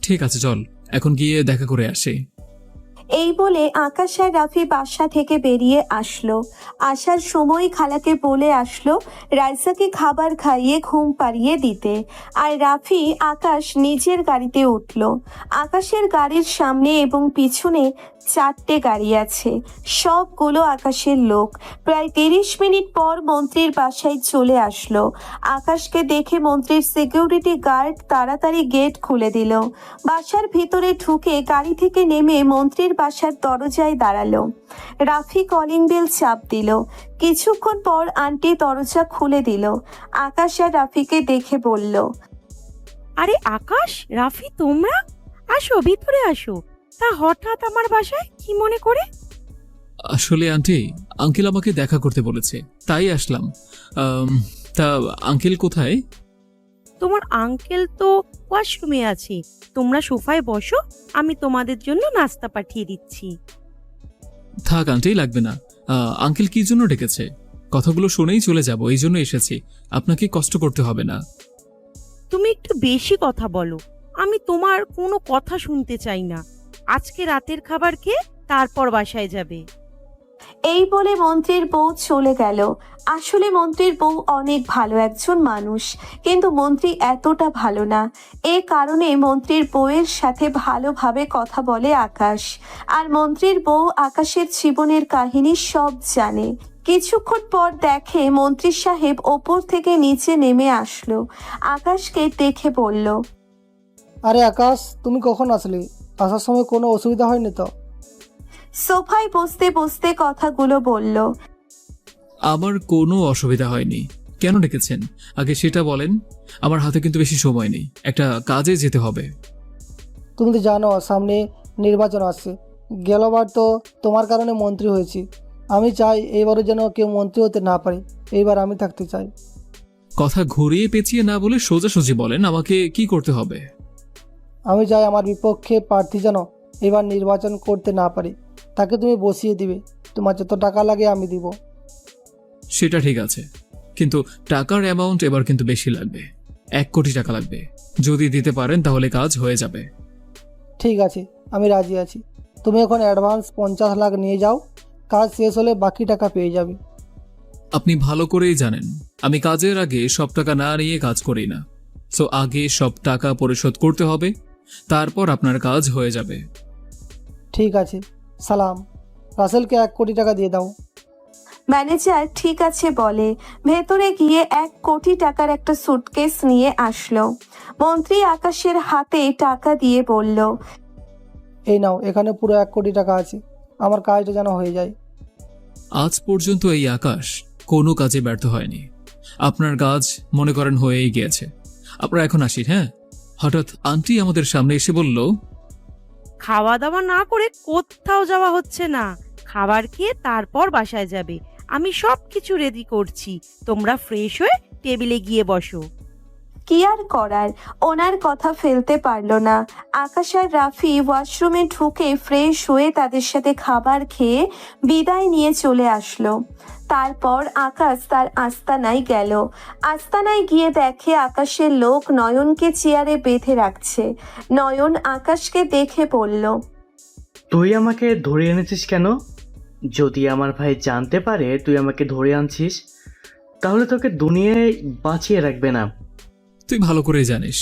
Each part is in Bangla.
ঠিক আছে, চল এখন গিয়ে দেখা করে আসি। এই বলে আকাশ আর রাফি বাসা থেকে বেরিয়ে আসলো। আসার সময় খালাকে বলে আসলো রাইসাকে খাবার খাইয়ে ঘুম পাড়িয়ে দিতে। আর রাফি আকাশ নিজের গাড়িতে উঠল। আকাশের গাড়ির সামনে এবং পিছনে 4টে গাড়ি আছে, সবগুলো আকাশের লোক। প্রায় 30 মিনিট পর মন্ত্রীর বাসায় চলে আসলো। আকাশকে দেখে মন্ত্রীর সিকিউরিটি গার্ড তাড়াতাড়ি গেট খুলে দিল। বাসার ভিতরে ঢুকে গাড়ি থেকে নেমে মন্ত্রীর বাসার দরজায় দাঁড়ালো। রাফি কলিং বেল চাপ দিল। কিছুক্ষণ পর আন্টি দরজা খুলে দিল। আকাশ আর রাফিকে দেখে বলল, আরে আকাশ, রাফি, তোমরা আসো, ভিতরে আসো। তা হঠাৎ আমার বাসায় কি মনে করে? আসলে আন্টি, আঙ্কেল আমাকে দেখা করতে বলেছে, তাই আসলাম। তা আঙ্কেল কোথায়? তোমার আঙ্কেল তো ওয়াশরুমে আছে, তোমরা সোফায় বসো, আমি তোমাদের জন্য নাস্তা পাঠিয়ে দিচ্ছি। থাক আন্টি, লাগবে না। আঙ্কেল কি জন্য ডেকেছে? কথাগুলো শুনেই চলে যাব, এই জন্য এসেছি। আপনাকে কষ্ট করতে হবে না। তুমি একটু বেশি কথা বলো, আমি তোমার কোনো কথা শুনতে চাই না। আজকে রাতের খাবার খেয়ে তারপর বাসায় যাবে। এই বলে মন্ত্রীর বউ চলে গেল। আসলে মন্ত্রীর বউ অনেক ভালো একজন মানুষ, কিন্তু মন্ত্রী এতটা ভালো না। এ কারণে মন্ত্রীর বউয়ের সাথে ভালোভাবে কথা বলে আকাশ। আর মন্ত্রীর বউ আকাশের জীবনের কাহিনী সব জানে। কিছুক্ষণ পর দেখে মন্ত্রী সাহেব ওপর থেকে নিচে নেমে আসলো। আকাশকে দেখে বলল, আরে আকাশ, তুমি কখন আসলে? আসার সময় কোনো অসুবিধা হয়নি তো? সোফায় বসতে বসতে কথাগুলো বলল। আমার কোনো অসুবিধা হয়নি। কেন ডেকেছেন আগে সেটা বলেন। আমার হাতে কিন্তু বেশি সময় নেই, একটা কাজে যেতে হবে। তুমি তো জানো সামনে নির্বাচন আসছে। গেলবার তো তোমার কারণে মন্ত্রী হয়েছি। আমি চাই এইবারে যেন কেউ মন্ত্রী হতে না পারে, এইবার আমি থাকতে চাই। কথা ঘুরিয়ে পেঁচিয়ে না বলে সোজাসুজি বলেন আমাকে কি করতে হবে। আমি চাই আমার বিপক্ষে প্রার্থী যেন এবার নির্বাচন করতে না পারে, তাকে তুমি বসিয়ে দিবে। তোমার যত টাকা লাগে আমি দিব। সেটা ঠিক আছে, কিন্তু টাকার অ্যামাউন্ট এবার কিন্তু বেশি লাগবে। 1 কোটি টাকা লাগবে। যদি দিতে পারেন তাহলে কাজ হয়ে যাবে। ঠিক আছে, আমি রাজি আছি। তুমি এখন অ্যাডভান্স 50 লাখ নিয়ে যাও, কাজ শেষ হলে বাকি টাকা পেয়ে যাবে। আপনি ভালো করেই জানেন আমি কাজের আগে সব টাকা না নিয়ে কাজ করি না। সো আগে সব টাকা পরিশোধ করতে হবে, তারপর আপনার কাজ হয়ে যাবে। ঠিক আছে, সালাম। রাসেলকে 1 কোটি টাকা দিয়ে দাও। ম্যানেজার ঠিক আছে বলে ভেতরে গিয়ে 1 কোটি টাকার একটা সুটকেস নিয়ে আসলো। মন্ত্রী আকাশের হাতে টাকা দিয়ে বলল, এই নাও, এখানে পুরো 1 কোটি টাকা আছে। আমার কাজটা যেন হয়ে যায়। আজ পর্যন্ত এই আকাশ কোনো কাজে ব্যর্থ হয়নি। আপনার কাজ মনে করেন হয়েই গিয়েছে। আপনারা এখন আসি। হ্যাঁ, হঠাৎ আন্টি আমাদের সামনে এসে বলল, খাওয়া দাওয়া না করে কোথাও যাওয়া হচ্ছে না, খাবার খেয়ে তারপর বাসায় যাবে। আমি সব কিছু রেডি করছি, তোমরা ফ্রেশ হয়ে টেবিলে গিয়ে বসো। কি আর করার, ওনার কথা ফেলতে পারলো না। আকাশ আর রাফি ওয়াশরুমে ঢুকে ফ্রেশ হয়ে তাদের সাথে খাবার খেয়ে বিদায় নিয়ে চলে আসলো। তারপর আকাশ তার আস্তানায় গেল। আস্তানায় গিয়ে দেখে আকাশের লোক নয়নকে চেয়ারে বেঁধে রাখছে। নয়ন আকাশকে দেখে বলল, তুই আমাকে ধরে এনেছিস কেন? যদি আমার ভাই জানতে পারে তুই আমাকে ধরে আনছিস, তাহলে তোকে দুনিয়ায় বাঁচিয়ে রাখবে না। তুই ভালো করে জানিস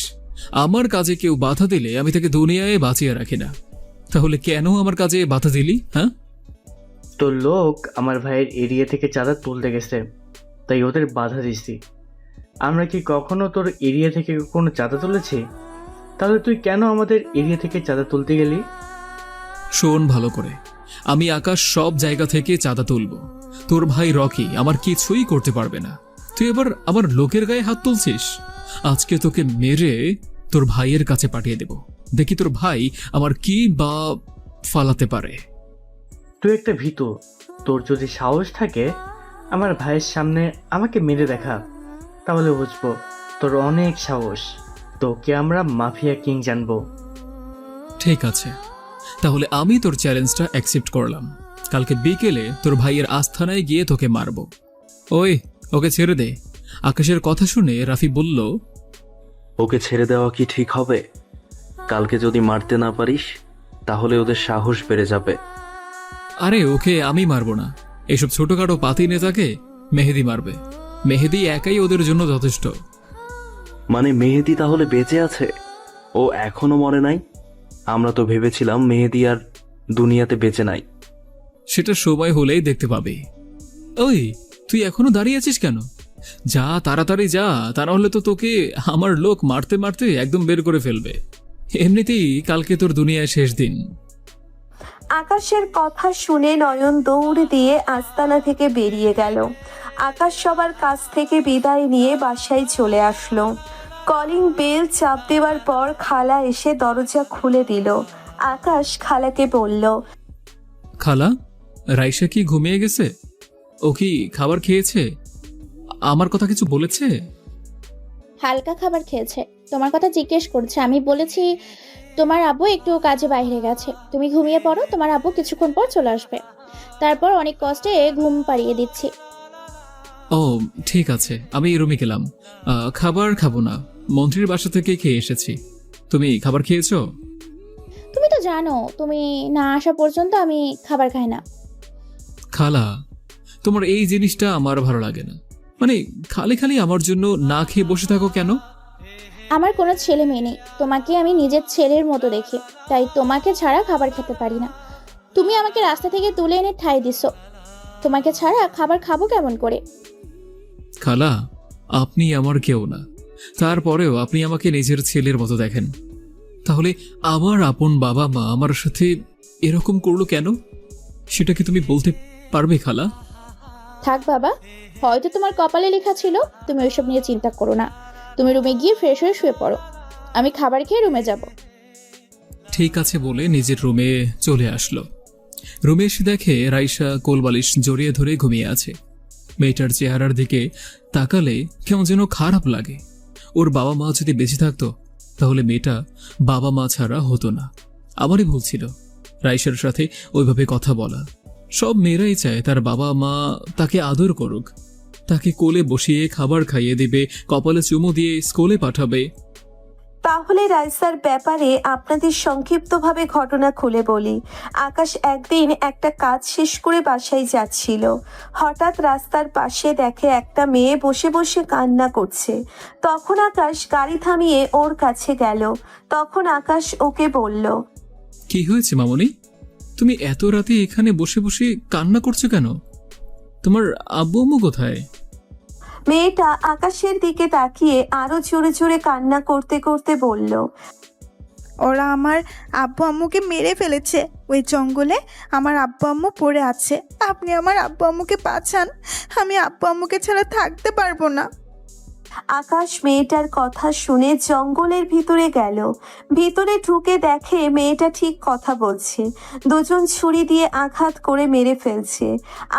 আমার কাজে কেউ বাধা দিলে আমি তাকে দুনিয়ায় বাঁচিয়ে রাখি না। তাহলে কেন আমার কাজে বাধা দিলি? হ্যাঁ, তোর লোক আমার ভাইয়ের এরিয়া থেকে চাঁদা তুলতে গেছে, তাই ওদের বাধা দিছি। আমরা কি কখনো তোর এরিয়া থেকে কোনো চাঁদা তুলেছি? তাহলে তুই কেন আমাদের এরিয়া থেকে চাঁদা তুলতে গেলি? শোন ভালো করে, আমি আকাশ সব জায়গা থেকে চাঁদা তুলব। তোর ভাই রকি আমার কিছুই করতে পারবে না। তুই এবার আমার লোকের গায়ে হাত তুলছিস। আজকে তোকে মেরে তোর ভাইয়ের কাছে পাঠিয়ে দেব, দেখি তোর ভাই আমার কি বা ফালাতে পারে। তুই একটা ভীতু। তোর যদি সাহস থাকে আমার ভাইয়ের সামনে আমাকে মেরে দেখা, তাহলে বুঝবো তোর অনেক সাহস। তোকে আমরা মাফিয়া কিং জানবো। ঠিক আছে, তাহলে আমি তোর চ্যালেঞ্জটা অ্যাকসেপ্ট করলাম। কালকে বিকেলে তোর ভাইয়ের আস্থানায় গিয়ে তোকে মারব। ওই, ওকে ছেড়ে দে। আকাশের কথা শুনে রাফি বলল, ওকে ছেড়ে দেওয়া কি ঠিক হবে? কালকে যদি মারতে না পারিস তাহলে ওদের সাহস বেড়ে যাবে। আরে ওকে আমি মারবো না, এসব ছোটখাটো পাতি নেতাকে মেহেদি মারবে। মেহেদি একাই ওদের জন্য যথেষ্ট। মানে মেহেদি তাহলে বেঁচে আছে? ও এখনো মরে নাই? আমরা তো ভেবেছিলাম মেহেদি আর দুনিয়াতে বেঁচে নাই। সেটা সময় হলেই দেখতে পাবি। ওই তুই এখনো দাঁড়িয়ে আছিস কেন? যা তাড়াতাড়ি যা, তা নাহলে তো তোকে আমার লোক মারতে মারতে একদম বের করে ফেলবে। এমনিতেই কালকে তোর দুনিয়ায় শেষ দিন। আকাশের কথা শুনে নয়ন দৌড় দিয়ে আস্তানা থেকে বেরিয়ে গেল। আকাশ সবার কাছ থেকে বিদায় নিয়ে বাসায় চলে আসলো। কলিং বেল চাপ দেওয়ার পর খালা এসে দরজা খুলে দিল। আকাশ খালাকে বলল, খালা, রাইসা কি ঘুমিয়ে গেছে? ও কি খাবার খেয়েছে? আমার কথা কিছু বলেছে? হালকা খাবার খেয়েছে, তোমার কথা জিজ্ঞেস করছে। আমি বলেছি তোমার আব্বু একটু কাজে বাইরে গেছে, তুমি ঘুমিয়ে পড়ো, তোমার আব্বু কিছুক্ষণ পর চলে আসবে। তারপর অনেক কষ্টে ঘুম পাড়িয়ে দিচ্ছি। ও ঠিক আছে, আমি রুমে গেলাম। খাবার খাবো না, মন্ত্রীর বাসা থেকে খেয়ে এসেছি। তুমি খাবার খেয়েছো? তুমি তো জানো তুমি না আসা পর্যন্ত আমি খাবার খাই না। খালা, তোমার এই জিনিসটা আমার ভালো লাগে না। মানে খালি খালি আমার জন্য না খেয়ে বসে থাকো কেন? আমার কোনো ছেলে মেয়ে নেই, তোমাকে আমি নিজের ছেলের মতো দেখি, তাই তোমাকে ছাড়া খাবার খেতে পারি না। তুমি আমাকে রাস্তা থেকে তুলে এনে ঠাই দিছো, তোমাকে ছাড়া খাবার খাবো কেমন করে? খালা, আপনি আমার কেউ না, তারপরেও আপনি আমাকে নিজের ছেলের মতো দেখেন। তাহলে আমার আপন বাবা মা আমার সাথে এরকম করলো কেন? সেটা কি তুমি বলতে পারবে খালা? থাক বাবা, হয়তো তোমার কপালে লেখা ছিল, তুমি ওইসব নিয়ে চিন্তা করো না। তুমি রুমে গিয়ে ফ্রেশ হয়ে শুয়ে পড়ো, আমি খাবার খেয়ে রুমে যাব। ঠিক আছে বলে নিজের রুমে চলে আসলো। রুমে এসে দেখে রাইসা কোলবালিশ জড়িয়ে ধরে ঘুমিয়ে আছে। মেয়েটার চেহারার দিকে তাকালে কেমন যেন খারাপ লাগে। ওর বাবা মা যদি বেঁচে থাকতো তাহলে মেয়েটা বাবা মা ছাড়া হতো না। আমারই ভুল ছিল রাইসার সাথে ওইভাবে কথা বলা। সব মেয়েরাই চায় তার বাবা মা তাকে আদর করুক, তাকে কোলে বসিয়ে খাবার খাইয়ে দিবে, কপালে চুমু দিয়ে স্কুলে পাঠাবে। তাহলে রাইসার ব্যাপারে আপনাদের সংক্ষিপ্তভাবে ঘটনা খুলে বলি। আকাশ একদিন একটা কাজ শেষ করে বাসায় যাচ্ছিল। হঠাৎ রাস্তার পাশে দেখে একটা মেয়ে বসে বসে কান্না করছে। তখন আকাশ গাড়ি থামিয়ে ওর কাছে গেল। তখন আকাশ ওকে বলল, কি হয়েছে মামনি? তুমি এত রাতে এখানে বসে বসে কান্না করছো কেন? তোমার আব্বু আম্মু কোথায়? মেয়েটা আকাশের দিকে তাকিয়ে আরো জোরে জোরে কান্না করতে করতে বলল, ওরা আমার আব্বু আম্মুকে মেরে ফেলেছে, ওই জঙ্গলে আমার আব্বু আম্মু পড়ে আছে, আপনি আমার আব্বু আম্মুকে বাঁচান, আমি আব্বু আম্মুকে ছাড়া থাকতে পারবো না। আকাশ মেয়েটার কথা শুনে জঙ্গলের ভিতরে গেল। ভিতরে ঢুকে দেখে মেয়েটা ঠিক কথা বলছে। দুজন ছুরি দিয়ে আঘাত করে মেরে ফেলছে।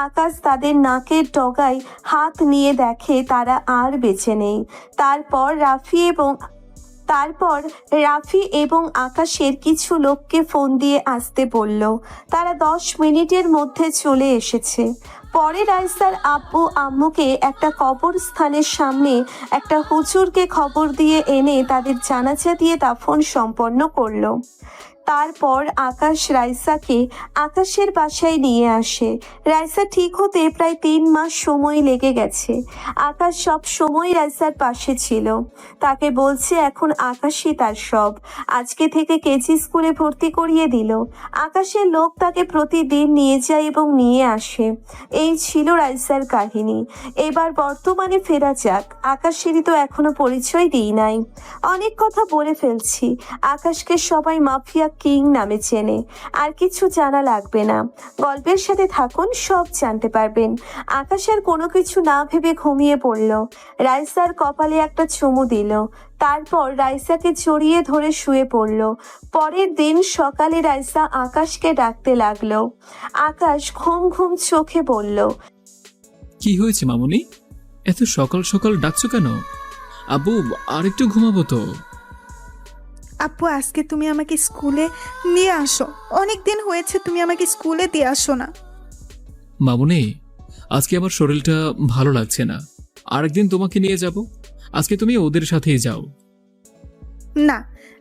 আকাশ তাদের নাকের ডগায় হাত নিয়ে দেখে তারা আর বেঁচে নেই। তারপর রাফি এবং আকাশের কিছু লোককে ফোন দিয়ে আসতে বলল। তারা 10 মিনিটের মধ্যে চলে এসেছে। পরে রাইসার আব্বু আম্মুকে একটা কবরস্থানের সামনে একটা হুজুরকে খবর দিয়ে এনে তাদের জানাজা দিয়ে দাফন সম্পন্ন করলো। তারপর আকাশ রাইসাকে আকাশের বাসায় নিয়ে আসে। রাইসা ঠিক হতে প্রায় 3 মাস সময় লেগে গেছে। আকাশ সব সময় রাইসার পাশে ছিল। তাকে বলছে এখন আকাশই তার সব। আজকে থেকে কেজি স্কুলে ভর্তি করিয়ে দিল। আকাশের লোক তাকে প্রতিদিন নিয়ে যায় এবং নিয়ে আসে। এই ছিল রাইসার কাহিনী। এবার বর্তমানে ফেরা যাক। আকাশেরই তো এখনো পরিচয় দিই নাই। অনেক কথা বলে ফেলছি। আকাশকে সবাই মাফিয়া কিং নামে চেনে। আর কিছু জানা লাগবে না, গল্পের সাথে থাকুন, সব জানতে পারবেন। আকাশ আর কোনো কিছু না ভেবে ঘুমিয়ে পড়ল। রাইসার কপালে একটা চুমু দিল। তারপর রাইসাকে জড়িয়ে ধরে শুয়ে পড়ল। পরের দিন সকালে রাইসা আকাশকে ডাকতে লাগলো। আকাশ ঘুম ঘুম চোখে বলল, কি হয়েছে মামনি? এত সকাল সকাল ডাকছো কেন? আব্বু আরেকটু ঘুমাবো তো। আপু আজকে তুমি আমাকে স্কুলে নিয়ে আসো, অনেক দিন হয়েছে তুমি আমাকে স্কুলে দিয়ে আসো না। মামনি, আজকে আমার শরীরটা ভালো লাগছে না, আরেকদিন তোমাকে নিয়ে যাব। আজকে তুমি ওদের সাথেই যাও। না,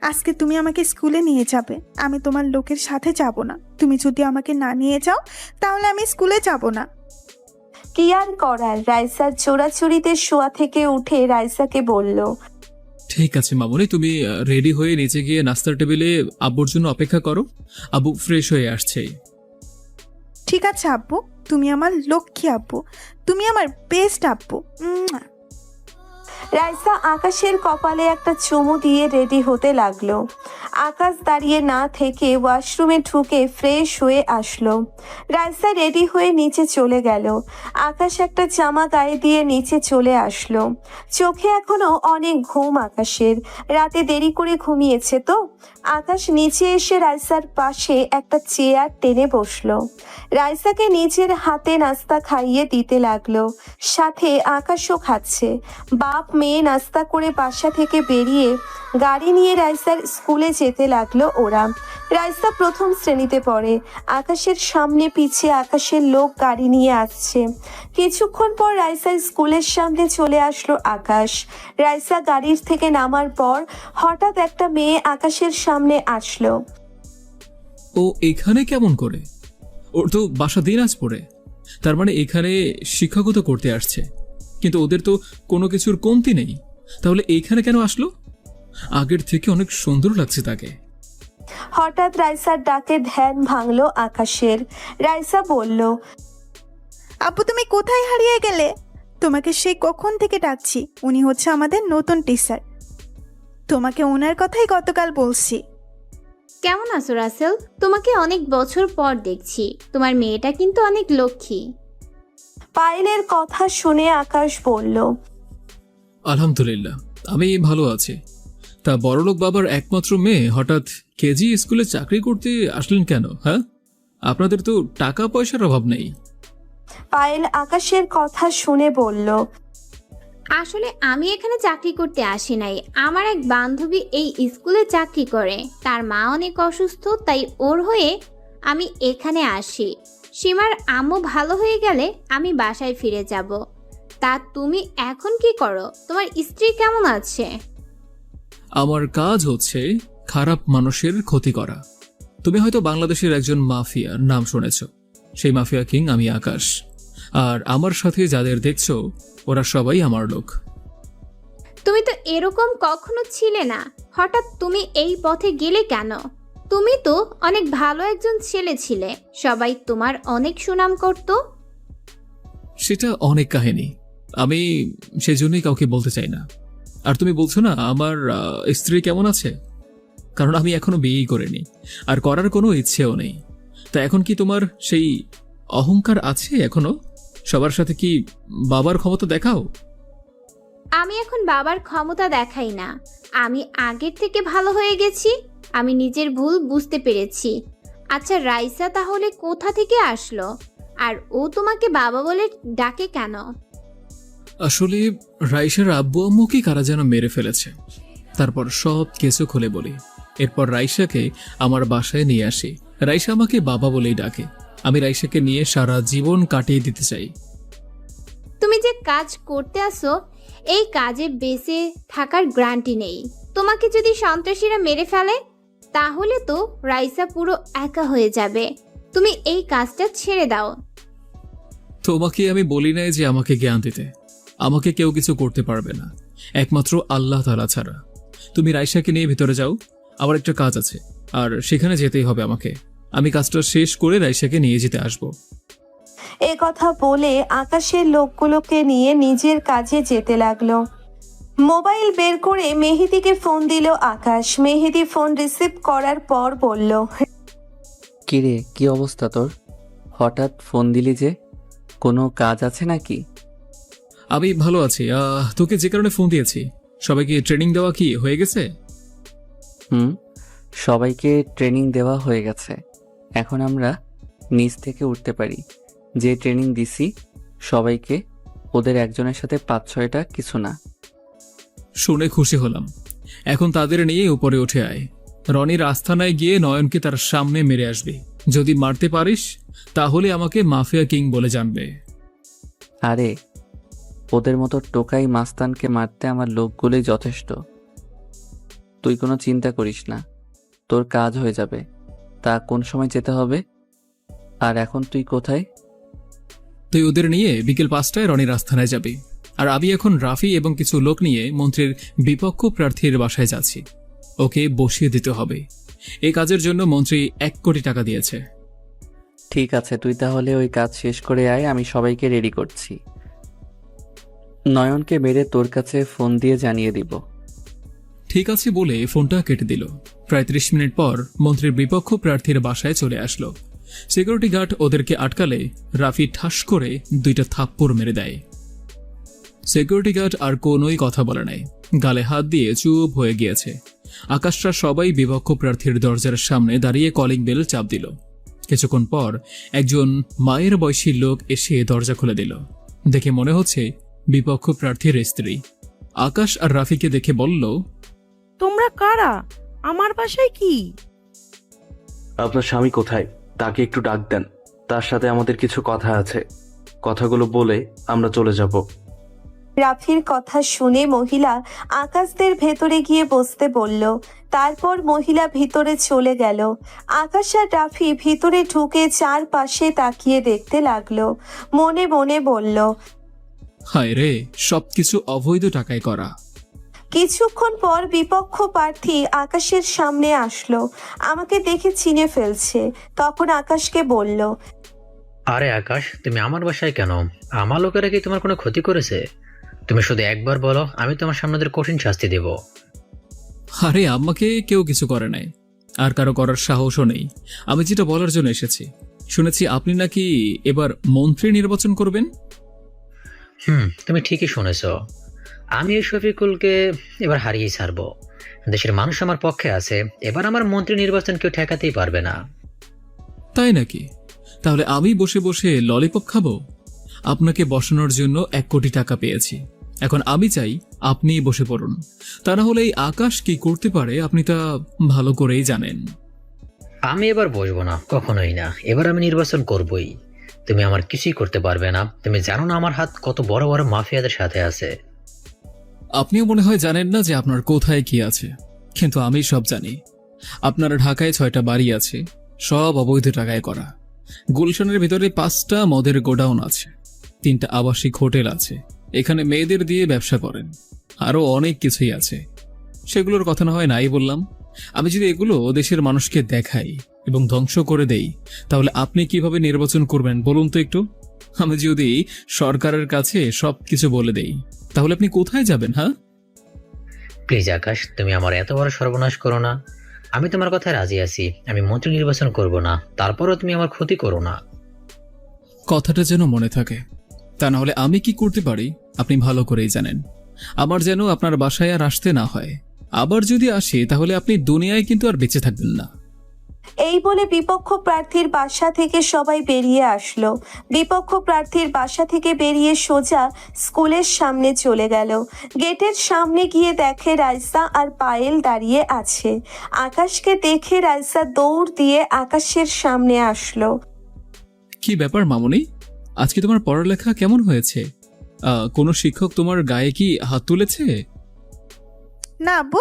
আজকে তুমি আমাকে স্কুলে নিয়ে যাবে। আমি তোমার লোকের সাথে যাব না। তুমি যদি আমাকে না নিয়ে যাও তাহলে আমি স্কুলে যাব না। কি আর করার, রাইসার চোরাচুরিতে শোয়া থেকে উঠে রাইসাকে বলল, ঠিক আছে মামুনি, তুমি রেডি হয়ে নিচে গিয়ে নাস্তার টেবিলে আব্বুর জন্য অপেক্ষা করো। আব্বু ফ্রেশ হয়ে আসছেই। ঠিক আছে আব্বু, তুমি আমার লক্ষ্মী আব্বু, তুমি আমার বেস্ট আব্বু। উম্মুয়া। রাইসা আকাশের কপালে একটা চুমু দিয়ে রেডি হতে লাগলো। আকাশ দাঁড়িয়ে না থেকে ওয়াশরুমে ঢুকে ফ্রেশ হয়ে আসলো। রাইসা রেডি হয়ে নিচে চলে গেল। আকাশ একটা জামা গায়ে দিয়ে নিচে চলে আসলো। চোখে এখনো অনেক ঘুম আকাশের, রাতে দেরি করে ঘুমিয়েছে তো। আকাশ নিচে এসে রাইসার পাশে একটা চেয়ার টেনে বসলো। রাইসাকে নিজের হাতে নাস্তা খাইয়ে দিতে লাগলো, সাথে আকাশও খাচ্ছে। বাপ মেয়ে নাস্তা করে বাসা থেকে বেরিয়ে গাড়ি নিয়ে রাইসার স্কুলে যেতে লাগলো ওরা। রাইসা প্রথম শ্রেণীতে পড়ে। আকাশের সামনে পিছিয়ে আকাশের লোক গাড়ি নিয়ে আসছে। কিছুক্ষণ পর রাইসার স্কুলের সামনে চলে আসলো আকাশ। রাইসা গাড়ির থেকে নামার পর হঠাৎ একটা মেয়ে আকাশের সামনে আসলো। ও এখানে কেমন করে? ওর তো বাসা দিনাজপুরে, তার মানে এখানে শিক্ষকতা করতে আসছে। কিন্তু ওদের তো কোনো কিছুর কমতি নেই, তাহলে এইখানে কেন আসলো? আগের থেকে অনেক সুন্দর লাগছে তাকে। হঠাৎ রাইসার ডাকে ধ্যান ভাঙলো আকাশের। রাইসা বলল, আব্বু তুমি কোথায় হারিয়ে গেলে? তোমাকে সেই কখন থেকে ডাকছি। উনি হচ্ছে আমাদের নতুন টিচার। তোমাকে ওনার কথাই গতকাল বলছি। কেমন আছো রাসেল? তোমাকে অনেক বছর পর দেখছি। তোমার মেয়েটা কিন্তু অনেক লক্ষ্মী। পায়েলের কথা শুনে আকাশ বলল, আলহামদুলিল্লাহ, আমি ভালো আছি। তা বড়লোক বাবার একমাত্র মেয়ে হঠাৎ কেজি স্কুলে চাকরি করতে আসলেন কেন? হ্যাঁ, আপনাদের তো টাকা পয়সার অভাব নেই। পায়েল আকাশের কথা শুনে বলল, আসলে আমি এখানে চাকরি করতে আসি নাই। আমার এক বান্ধবী এই স্কুলে চাকরি করে। তার মা অনেক অসুস্থ, তাই ওর হয়ে আমি এখানে আসি। সীমার আম্মু ভালো হয়ে গেলে আমি বাসায় ফিরে যাব। তা তুমি এখন কি করো? তোমার স্ত্রী কেমন আছে? আমার কাজ হচ্ছে খারাপ মানুষের ক্ষতি করা। তুমি হয়তো বাংলাদেশের একজন মাফিয়ার নাম শুনেছ। সেই মাফিয়া কিং আমি আকাশ। আর আমার সাথে যাদের দেখছো ওরা সবাই আমার লোক। তুমি তো এরকম কখনো ছিলে না। হঠাৎ তুমি এই পথে গেলে কেন? তুমি তো অনেক ভালো একজন ছেলে ছিলে। সবাই তোমার অনেক সুনাম করত। সেটা অনেক কাহিনী, আমি সেজন্যই কাউকে বলতে চাই না। আর তুমি বলছো না আমার স্ত্রী কেমন আছে, কারণ আমি এখনো বিয়েই করিনি, আর করার কোনো ইচ্ছেও নেই। তা এখন কি তোমার সেই অহংকার আছে এখনো? সবার সাথে কি বাবার ক্ষমতা দেখাও? আমি এখন বাবার ক্ষমতা দেখাই না। আমি আগের থেকে ভালো হয়ে গেছি। আমি নিজের ভুল বুঝতে পেরেছি। আচ্ছা রাইসা তাহলে কোথা থেকে আসলো? আর ও তোমাকে বাবা বলে ডাকে কেন? আসলে রাইসার আব্বু আম্মুকে কারা যেন মেরে ফেলেছে। তারপর সব কিছু খুলে বলি। এরপর রাইসাকে আমার বাসায় নিয়ে আসি। রাইসা আমাকে বাবা বলেই ডাকে। আমি রাইসাকে নিয়ে সারা জীবন কাটিয়ে দিতে চাই। তুমি যে কাজ করতে আসো এই কাজে বেঁচে থাকার গ্যারান্টি নেই। তোমাকে যদি সন্ত্রাসীরা মেরে ফেলে তাহলে তো রাইসা পুরো একা হয়ে যাবে। তুমি এই কাজটা ছেড়ে দাও। তোমাকে আমি বলি নাই যে আমাকে জ্ঞান দিতে। আমাকে কেউ কিছু করতে পারবে না, একমাত্র আল্লাহ তাআলা ছাড়া। তুমি রাইসাকে নিয়ে ভিতরে যাও, আমার একটা কাজ আছে আর সেখানে যেতেই হবে আমাকে। আমি কাজটা শেষ করে রাইসাকে নিয়ে যেতে আসবো। এ কথা বলে আকাশের লোকগুলোকে নিয়ে নিজের কাজে যেতে লাগলো। মোবাইল বের করে মেহেদিকে ফোন দিল আকাশ। মেহেদি ফোন রিসিভ করার পর বলল, কিরে, কি অবস্থা তোর? হঠাৎ ফোন দিলি যে, কোনো কাজ আছে নাকি? আমি ভালো আছি। তোকে যে কারণে ফোন দিয়েছি, সবাইকে ট্রেনিং দেওয়া কি হয়ে গেছে? সবাইকে ট্রেনিং দেওয়া হয়ে গেছে। এখন আমরা নিচ থেকে উঠতে পারি। যে ট্রেনিং দিছি সবাইকে, ওদের একজনের সাথে 5-6টা কিছু না। শুনে খুশি হলাম। এখন তাদের নিয়ে উপরে উঠে আয়। রনির আস্থানায় গিয়ে নয়নকে তার সামনে মেরে আসবি। যদি মারতে পারিস তাহলে আমাকে মাফিয়া কিং বলে জানবে। আরে ওদের মতো টোকাই মাস্তানকে মারতে আমার লোকগুলোই যথেষ্ট। তুই কোনো চিন্তা করিস না, তোর কাজ হয়ে যাবে। তা কোন সময় যেতে হবে? আর এখন তুই কোথায়? তুই ওদের নিয়ে বিকেল 5টায় রনির আস্থানায় যাবি, আর আমি এখন রাফি এবং কিছু লোক নিয়ে মন্ত্রীর বিপক্ষ প্রার্থীর বাসায় যাচ্ছি। ওকে বসিয়ে দিতে হবে। এই কাজের জন্য মন্ত্রী 1 কোটি টাকা দিয়েছে। ঠিক আছে, তুই তাহলে ওই কাজ শেষ করে আয়, আমি সবাইকে রেডি করছি। নয়নকে মেরে তোর কাছে ফোন দিয়ে জানিয়ে দিব। ঠিক আছে বলে ফোনটা কেটে দিল। প্রায় 30 মিনিট পর মন্ত্রীর বিপক্ষ প্রার্থীর বাসায় চলে আসলো। সিকিউরিটি গার্ড ওদেরকে আটকালে রাফি ঠাস করে 2টা থাপ্পড় মেরে দেয়। সিকিউরিটি গার্ড আর কোনোই কথা বলে নাই, গালে হাত দিয়ে চুপ হয়ে গিয়েছে। আকাশরা সবাই বিপক্ষ প্রার্থীর দরজার সামনে দাঁড়িয়ে কলিং বেল চাপ দিল। কিছুক্ষণ পর একজন মায়ের বয়সী লোক এসে দরজা খুলে দিল। দেখে মনে হচ্ছে বিপক্ষ প্রার্থীর স্ত্রী। আকাশ আর রাফিকে দেখে বলল, তোমরা কারা? আমার বাসায় কি? আপনার স্বামী কোথায়? তাকে একটু ডাক দেন, তার সাথে আমাদের কিছু কথা আছে। কথাগুলো বলে আমরা চলে যাব। রাফির কথা শুনে মহিলা আকাশদের ভেতরে গিয়ে বসতে বলল। তারপর মহিলা ভিতরে চলে গেল। আকাশ আর রাফি ভিতরে ঢুকে চারপাশে তাকিয়ে দেখতে লাগলো। মনে মনে বলল, হায় রে, সবকিছু অবৈধ টাকায় করা। কিছুক্ষণ পর বিপক্ষ প্রার্থী আকাশের সামনে আসলো। আমাকে দেখে চিনে ফেলছে। তখন আকাশকে বলল, আরে আকাশ, তুমি আমার বাসায় কেন? আমার লোকেরা কি তোমার কোনো ক্ষতি করেছে? তুমি শুধু একবার বলো, আমি তোমার সামনে ওদের কঠিন শাস্তি দেব। আরে আমাকে কেউ কিছু করে নাই, আর কারো করার সাহসও নেই। আমি যেটা বলার জন্য এসেছি, শুনেছি আপনি নাকি এবার মন্ত্রী নির্বাচন করবেন। তুমি ঠিকই শুনেছ। আমি এই শফিকুলকে এবার হারিয়ে ছাড়বো। দেশের মানুষ আমার পক্ষে আছে। এবার আমার মন্ত্রী নির্বাচন কেউ ঠেকাতেই পারবে না। তাই নাকি? তাহলে আমি বসে বসে ললিপপ খাবো? আপনাকে বসানোর জন্য 1 কোটি টাকা পেয়েছি। এখন আমি চাই আপনি বসে পড়ুন। তা না হলে এই আকাশ কি করতে পারে আপনি তা ভালো করেই জানেন। আমি এবার বসবো না, কখনোই না। এবার আমি নির্বাচন করবই। তুমি আমার কিছুই করতে পারবে না। তুমি জানো না আমার হাত কত বড় বড় মাফিয়াদের সাথে আছে। আপনিও মনে হয় জানেন না যে আপনার কোথায় কি আছে, কিন্তু আমি সব জানি। আপনার ঢাকায় 6টা বাড়ি আছে, সব অবৈধ টাকায় করা। গুলশানের ভিতরে 5টা মদের গোডাউন আছে, 3টা আবাসিক হোটেল আছে। এখানে মেয়েদের দিয়ে ব্যবসা করেন। আরও অনেক কিছুই আছে, সেগুলোর কথা না হয় নাই বললাম। আমি যদি এগুলো দেশের মানুষকে দেখাই এবং ধ্বংস করে দেই, তাহলে আপনি কিভাবে নির্বাচন করবেন বলুন তো একটু? আমি যদি সরকারের কাছে সবকিছু বলে দেই, তাহলে আপনি কোথায় যাবেন? হ্যাঁ, প্লিজ আকাশ, তুমি আমার এত বড় সর্বনাশ করো না। আমি তোমার কথায় রাজি আছি। আমি মন্ত্রী নির্বাচন করব না, তারপরও তুমি আমার ক্ষতি করো না। কথাটা যেন মনে থাকে। তা না হলে আমি কি করতে পারি আপনি ভালো করেই জানেন। আমার যেন আপনার বাসায় আর আসতে না হয়। আবার যদি আসে তাহলে আপনি দুনিয়ায় কিন্তু আর বেঁচে থাকবেন না। এই বলে বিপক্ষ প্রার্থীর বাসা থেকে সবাই বেরিয়ে আসলো। বিপক্ষ প্রার্থীর বাসা থেকে বেরিয়ে সোজা স্কুলের সামনে চলে গেল। গেটের সামনে গিয়ে দেখে রাইসা আর পায়েল দাঁড়িয়ে আছে। আকাশকে দেখে রাইসা দৌড় দিয়ে আকাশের সামনে আসলো। কি ব্যাপার মামুনি, আজকে তোমার পড়ালেখা কেমন হয়েছে? কোনো শিক্ষক তোমার গায়ে কি হাত তুলেছে? না আব্বু,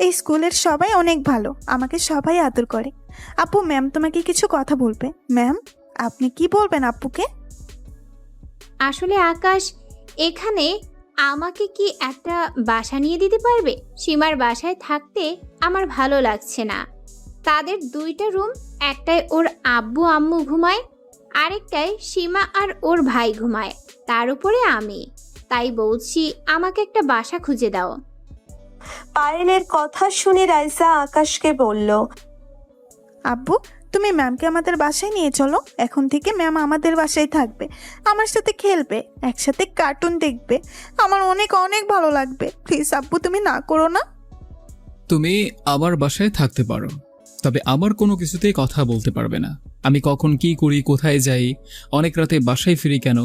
এই স্কুলের সবাই অনেক ভালো, আমাকে সবাই আদর করে। আপু, ম্যাম তোমাকে কিছু কথা বলবে। ম্যাম, আপনি কি বলবেন আপুকে? আসলে আকাশ, এখানে আমাকে কি একটা বাসা নিয়ে দিতে পারবে? সীমার বাসায় থাকতে আমার ভালো লাগছে না। তাদের 2টা রুম, একটায় ওর আব্বু আম্মু ঘুমায়, আরেকটায় সীমা আর ওর ভাই ঘুমায়, তার উপরে আমি। তাই বলছি আমাকে একটা বাসা খুঁজে দাও। পায়েলের কথা শুনে রাইসা আকাশকে বলল, আব্বু, তুমি ম্যামকে আমাদের বাসায় নিয়ে চলো। এখন থেকে ম্যাম আমাদের বাসায় থাকবে, আমার সাথে খেলবে, একসাথে কার্টুন দেখবে। আমার অনেক অনেক ভালো লাগবে। প্লিজ আব্বু, তুমি না করো না। তুমি আমার বাসায় থাকতে পারো, তবে আমার কোনো কিছুতেই কথা বলতে পারবে না। আমি কখন কি করি, কোথায় যাই, অনেক রাতে বাসায় ফিরি কেন,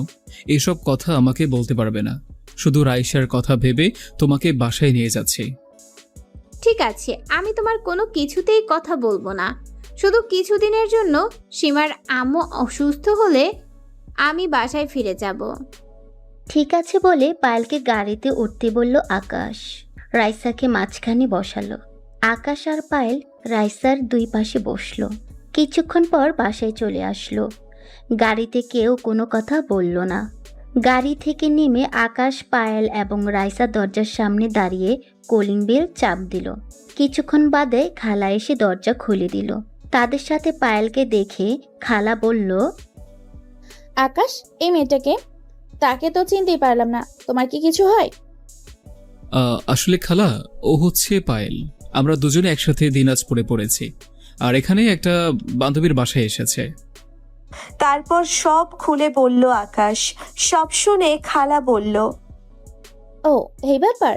এসব কথা আমাকে বলতে পারবে না। শুধু রাইসার কথা ভেবে তোমাকে বাসায় নিয়ে যাচ্ছি। ঠিক আছে, আমি তোমার কোনো কিছুতেই কথা বলবো না। শুধু কিছুদিনের জন্য সীমার আম্মু অসুস্থ হলে আমি বাসায় ফিরে যাব। ঠিক আছে বলে পায়েলকে গাড়িতে উঠতে বলল আকাশ। রাইসাকে মাঝখানে বসালো। আকাশ আর পায়েল রাইসার দুই পাশে বসলো। কিছুক্ষণ পর বাসায় চলে আসলো। গাড়িতে কেউ কোনো কথা বলল না। গাড়ি থেকে নেমে আকাশ, পায়েল এবং রাইসা দরজার সামনে দাঁড়িয়ে কলিং বেল চাপ দিল। কিছুক্ষণ বাদে খালা এসে দরজা খুলে দিল। তাদের সাথে পায়েলকে দেখে খালা বলল, আকাশ, এই মেয়েটাকে, তাকে তো চিনতেই পারলাম না। তোমার কি কিছু হয়? আসলে খালা, ও হচ্ছে পায়েল। আমরা দুজনে একসাথে দিনাজপুরে পড়েছি, আর এখানে একটা বান্ধবীর বাসায় এসেছে। তারপর সব খুলে বলল আকাশ। সব শুনে খালা বলল, ও, এই ব্যাপার।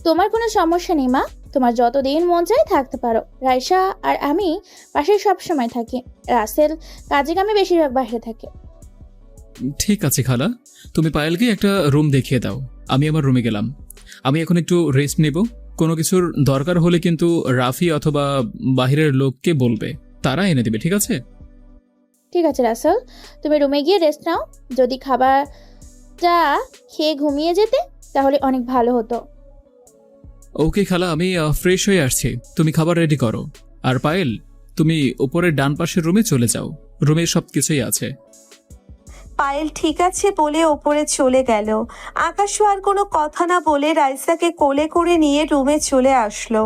তোমার কোনো সমস্যা নেই মা, তোমার যতদিন মন চায় থাকতে পারো। রাইসা আর আমি বাসায় সব সময় থাকি। রাসেল কাজে কামে বেশিরভাগ বাইরে থাকে। ঠিক আছে খালা, তুমি পায়েলকে একটা রুম দেখিয়ে দাও। আমি আমার রুমে গেলাম। আমি এখন একটু রেস্ট নেব। কোনো কিছুর দরকার হলে কিন্তু রাফি অথবা বাহিরের লোককে বলবে, তারা এনে দেবে। ঠিক আছে? ঠিক আছে রাসেল, তুমি রুমে গিয়ে রেস্ট নাও। যদি খাবারটা খেয়ে ঘুমিয়ে যেতে তাহলে অনেক ভালো হতো। ওকে খালা, আমি ফ্রেশ হয়ে আসছি। তুমি খাবার রেডি করো। আর পায়েল, তুমি উপরের ডান পাশের রুমে চলে যাও। রুমে সব কিছুই আছে। পায়েল ঠিক আছে বলে ওপরে চলে গেল। আকাশও আর কোনো কথা না বলে রাইসাকে কোলে করে নিয়ে রুমে চলে আসলো।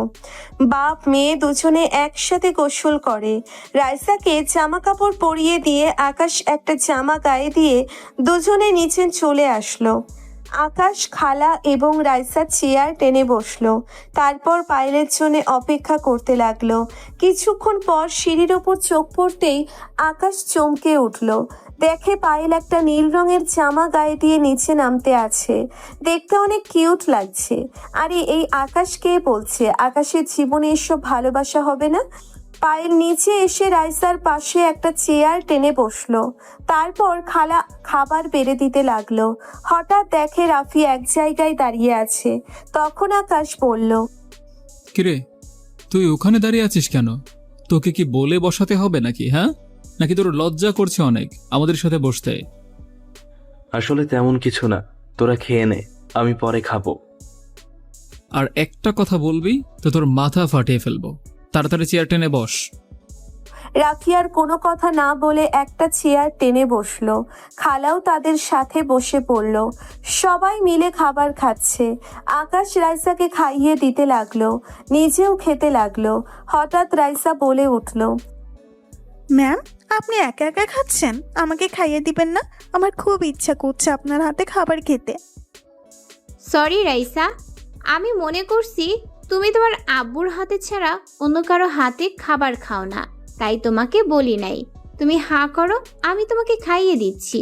বাপ মেয়ে দুজনে একসাথে গোসল করে। রাইসাকে জামা কাপড় পরিয়ে দিয়ে আকাশ একটা জামা গায়ে দিয়ে দুজনে নিচে চলে আসলো। আকাশ, খালা এবং রাইসা চেয়ার টেনে বসলো। তারপর পায়েলের জন্য অপেক্ষা করতে লাগলো। কিছুক্ষণ পর সিঁড়ির ওপর চোখ পড়তেই আকাশ চমকে উঠলো। দেখে পায়েল একটা নীল রঙের জামা গায়ে দিয়ে নিচে নামতে আছে। দেখতে অনেক কিউট লাগছে। আরে এই আকাশ কে বলছে? আকাশের জীবনে এসব ভালোবাসা হবে না? পায়েল নিচে এসে রাইসার পাশে একটা চেয়ার টেনে বসলো। তারপর খালা খাবার বেড়ে দিতে লাগলো। হঠাৎ দেখে রাফি এক জায়গায় দাঁড়িয়ে আছে। তখন আকাশ বলল, কিরে, তুই ওখানে দাঁড়িয়ে আছিস কেন? তোকে কি বলে বসাতে হবে নাকি? হ্যাঁ, নাকি তোর লজ্জা করছে অনেক আমাদের সাথে বসতে? আসলে তেমন কিছু না, তোরা খেয়ে নে, আমি পরে খাবো। আর একটা কথা বলবি তো তোর মাথা ফাটিয়ে ফেলবো। তাড়াতাড়ি চেয়ার টেনে বস। রাফি আর কোনো কথা না বলে একটা চেয়ার টেনে বসলো। খালাও তাদের সাথে বসে পড়ল। সবাই মিলে খাবার খাচ্ছে। আকাশ রাইসাকে খাইয়ে দিতে লাগলো, নিজেও খেতে লাগলো। হঠাৎ রাইসা বলে উঠল, ম্যাম, আপনি একা একা খাচ্ছেন? আমাকে খাইয়ে দিবেন না? আমার খুব ইচ্ছা করছে আপনার হাতে খাবার খেতে। সরি রাইসা, আমি মনে করছি তুমি তোমার আব্বুর হাতে ছাড়া অন্য কারো হাতে খাবার খাও না, তাই তোমাকে বলি নাই। তুমি হাঁ করো, আমি তোমাকে খাইয়ে দিচ্ছি।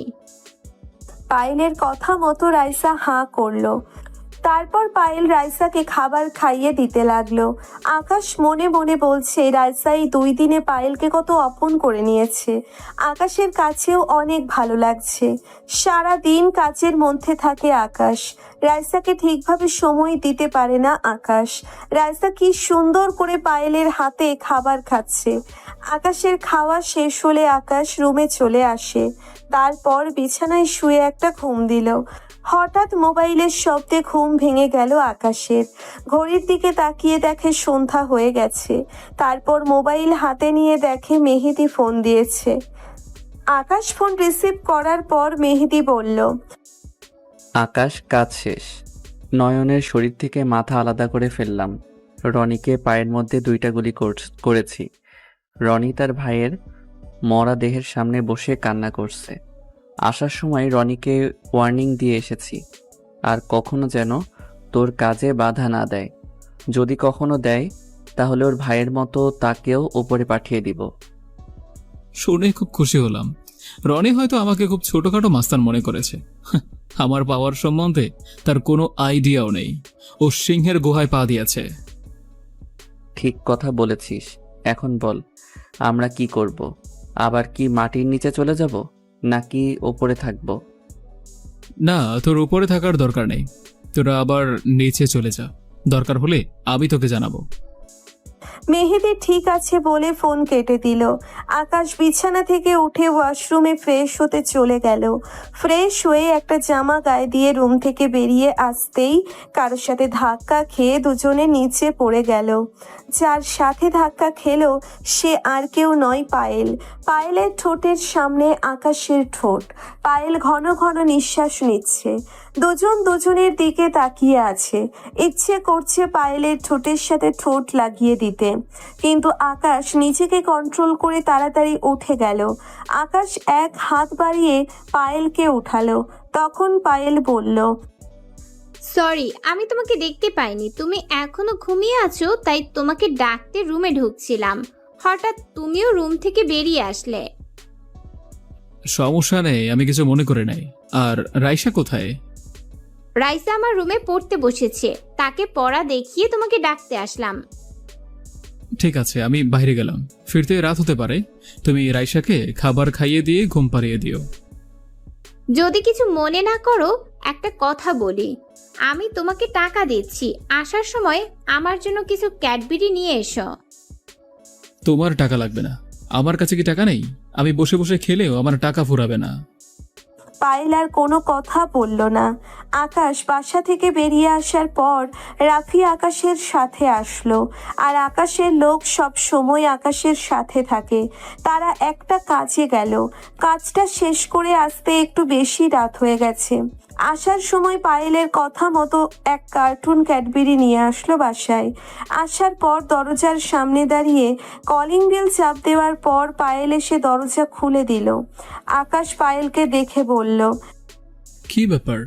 পায়েলের কথা মতো রাইসা হাঁ করলো। তারপর পায়েল রাইসাকে খাবার খাইয়ে দিতে লাগলো। আকাশ মনে মনে বলছে, রাইসা এই 2 দিনে পায়েলকে কত আপন করে নিয়েছে। আকাশের কাছেও অনেক ভালো লাগছে। সারা দিন কাজের মধ্যে থাকে আকাশ। রাইসাকে ঠিকভাবে সময় দিতে পারে না আকাশ। রাইসা কি সুন্দর করে পায়েলের হাতে খাবার খাচ্ছে। আকাশের খাওয়া শেষ হলে আকাশ রুমে চলে আসে। তারপর বিছানায় শুয়ে একটা ঘুম দিল। হঠাৎ মোবাইলের শব্দে ঘুম ভেঙে গেল আকাশের। ঘড়ির দিকে তাকিয়ে দেখে সন্ধ্যা হয়ে গেছে। তারপর মোবাইল হাতে নিয়ে দেখে মেহেদি ফোন দিয়েছে। আকাশ ফোন রিসিভ করার পর মেহেদি বলল, আকাশ, কাজ শেষ। নয়নের শরীর থেকে মাথা আলাদা করে ফেললাম। রনিকে পায়ের মধ্যে 2টা গুলি করেছি। রনি তার ভাইয়ের মরা দেহের সামনে বসে কান্না করছে। আসার সময় রনিকে ওয়ার্নিং দিয়ে এসেছি, আর কখনো যেন তোর কাজে বাধা না দেয়। যদি কখনো দেয় তাহলে ওর ভাইয়ের মতো তাকেও উপরে পাঠিয়ে দিব। শুনে খুব খুশি হলাম। রনি হয়তো আমাকে খুব ছোটখাটো মাস্তান মনে করেছে। আমার পাওয়ার সম্বন্ধে তার কোনো আইডিয়াও নেই। ও সিংহের গুহায় পা দিয়েছে। ঠিক কথা বলেছিস। এখন বল, আমরা কি করব? আবার কি মাটির নিচে চলে যাব, নাকি ওপরে থাকব? না, তোর উপরে থাকার দরকার নেই। তোরা আবার নিচে চলে যা। দরকার হলে আমি তোকে জানাবো। মেহেদি ঠিক আছে বলে ফোন কেটে দিল। আকাশ বিছানা থেকে উঠে ওয়াশরুমে ফ্রেশ হতে চলে গেল। ফ্রেশ হয়ে একটা জামা গায়ে দিয়ে রুম থেকে বেরিয়ে আসতেই কারোর সাথে ধাক্কা খেয়ে দুজনে নিচে পড়ে গেল। যার সাথে ধাক্কা খেলো সে আর কেউ নয়, পায়েল। পায়েলের ঠোঁটের সামনে আকাশের ঠোঁট। পায়েল ঘন ঘন নিঃশ্বাস নিচ্ছে। দুজন দুজনের দিকে তাকিয়ে আছে। ইচ্ছে করছে পায়েলের ঠোঁটের সাথে ঠোঁট লাগিয়ে দিতে, কিন্তু আকাশ নিজেকে কন্ট্রোল করে তাড়াতাড়ি উঠে গেল। আকাশ এক হাত বাড়িয়ে পায়েলকে উঠালো। তখন পায়েল বলল, সরি, আমি তোমাকে দেখতে পাইনি। তুমি এখনো ঘুমিয়ে আছো, তাই তোমাকে ডাকতে রুমে ঢুকছিলাম। হঠাৎ তুমিও রুম থেকে বেরিয়ে আসলে। সমস্যা নেই, আমি কিছু মনে করে নাই। আর রাইসা কোথায়? রাইসা আমার রুমে পড়তে বসেছে, তাকে পড়া দেখিয়ে তোমাকে ডাকতে আসলাম। ঠিক আছে, আমি বাইরে গেলাম, ফিরতে রাত হতে পারে। তুমি রাইসাকে খাবার খাইয়ে দিয়ে ঘুম পাড়িয়ে দিও। যদি কিছু মনে না করো একটা কথা বলি। আমি তোমাকে টাকা দিচ্ছি, আসার সময় আমার জন্য কিছু ক্যাডবেরি নিয়ে এসো। তোমার টাকা লাগবে না, আমার কাছে কি টাকা নেই? আমি বসে বসে খেলেও আমার টাকা ফুরাবে না। পায়েল আর কোনো কথা বলল না। আকাশ বাসা থেকে বেরিয়ে আসার পর রাফি আকাশের সাথে আসলো। আর আকাশের লোক সব সময় আকাশের সাথে থাকে। তারা একটা কাজে গেল। কাজটা শেষ করে আসতে একটু বেশি রাত হয়ে গেছে। আসার সময় পায়েলের কথা মতো এক কার্টুন ক্যাডবেরি নিয়ে আসলো বাসায়। আসার পর দরজার সামনে দাঁড়িয়ে কলিং বেল চাপ দেওয়ার পর পায়েল এসে দরজা খুলে দিল। আকাশ পায়েলকে দেখে বলল, কি ব্যাপার,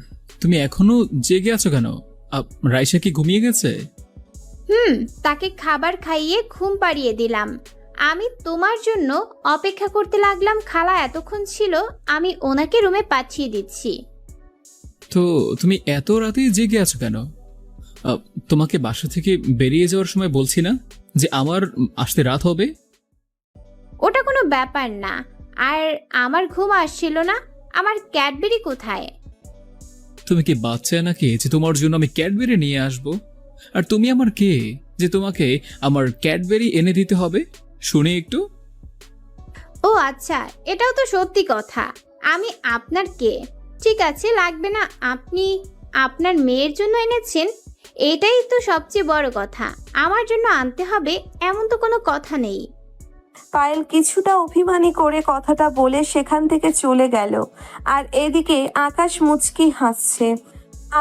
তুমি এখনো জেগে আছো কেন? রাইসা কি ঘুমিয়ে গেছে? তাকে খাবার খাইয়ে ঘুম পাড়িয়ে দিলাম। আমি তোমার জন্য অপেক্ষা করতে লাগলাম। খালা এতক্ষণ ছিল, আমি ওনাকে রুমে পাঠিয়ে দিচ্ছি। তো তুমি এত রাতে জেগে আছো কেন? তোমাকে বাসা থেকে বেরিয়ে যাওয়ার সময় বলছি না যে আমার আসতে রাত হবে? ওটা কোনো ব্যাপার না। আর আমার ঘুম আসছিল না। আমার ক্যাডবেরি কোথায়? তুমি কি বাচ্চা নাকি যে তোমার জন্য আমি ক্যাডবেরি নিয়ে আসব? আর তুমি আমার কে যে তোমাকে আমার ক্যাডবেরি এনে দিতে হবে? শুনে একটু। ও আচ্ছা, এটাও তো সত্যি কথা। আমি আপনার কে? ঠিক আছে, লাগবে না। আপনি আপনার মেয়ের জন্য এনেছেন, এটাই তো সবচেয়ে বড় কথা। আমার জন্য আনতে হবে এমন তো কোনো কথা নেই। পায়েল কিছুটা অভিমানী করে কথাটা বলে সেখান থেকে চলে গেল। আর এদিকে আকাশ মুচকি হাসছে।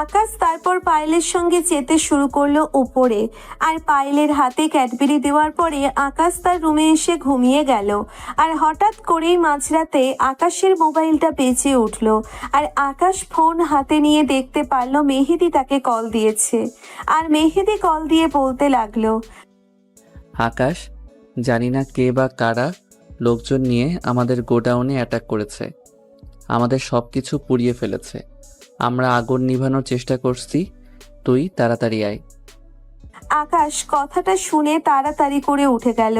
আকাশ তারপর পায়েলের সঙ্গে যেতে শুরু করলো উপরে। আর পায়েলের হাতে ক্যাডবেরি দেওয়ার পরে আকাশ তার রুমে এসে ঘুমিয়ে গেল। আর হঠাৎ করেই মাঝরাতে আকাশের মোবাইলটা বেজে উঠল। আর আকাশ ফোন হাতে নিয়ে দেখতে পারলো মেহেদি তাকে কল দিয়েছে। আর মেহেদি কল দিয়ে বলতে লাগলো, আকাশ, জানি না কে বা কারা লোকজন নিয়ে আমাদের গোডাউনে অ্যাটাক করেছে। আমাদের সব কিছু পুড়িয়ে ফেলেছে। আমরা আগুন নিভানোর চেষ্টা করছি, তুই তাড়াতাড়ি আয়। আকাশ কথাটা শুনে তাড়াতাড়ি করে উঠে গেল।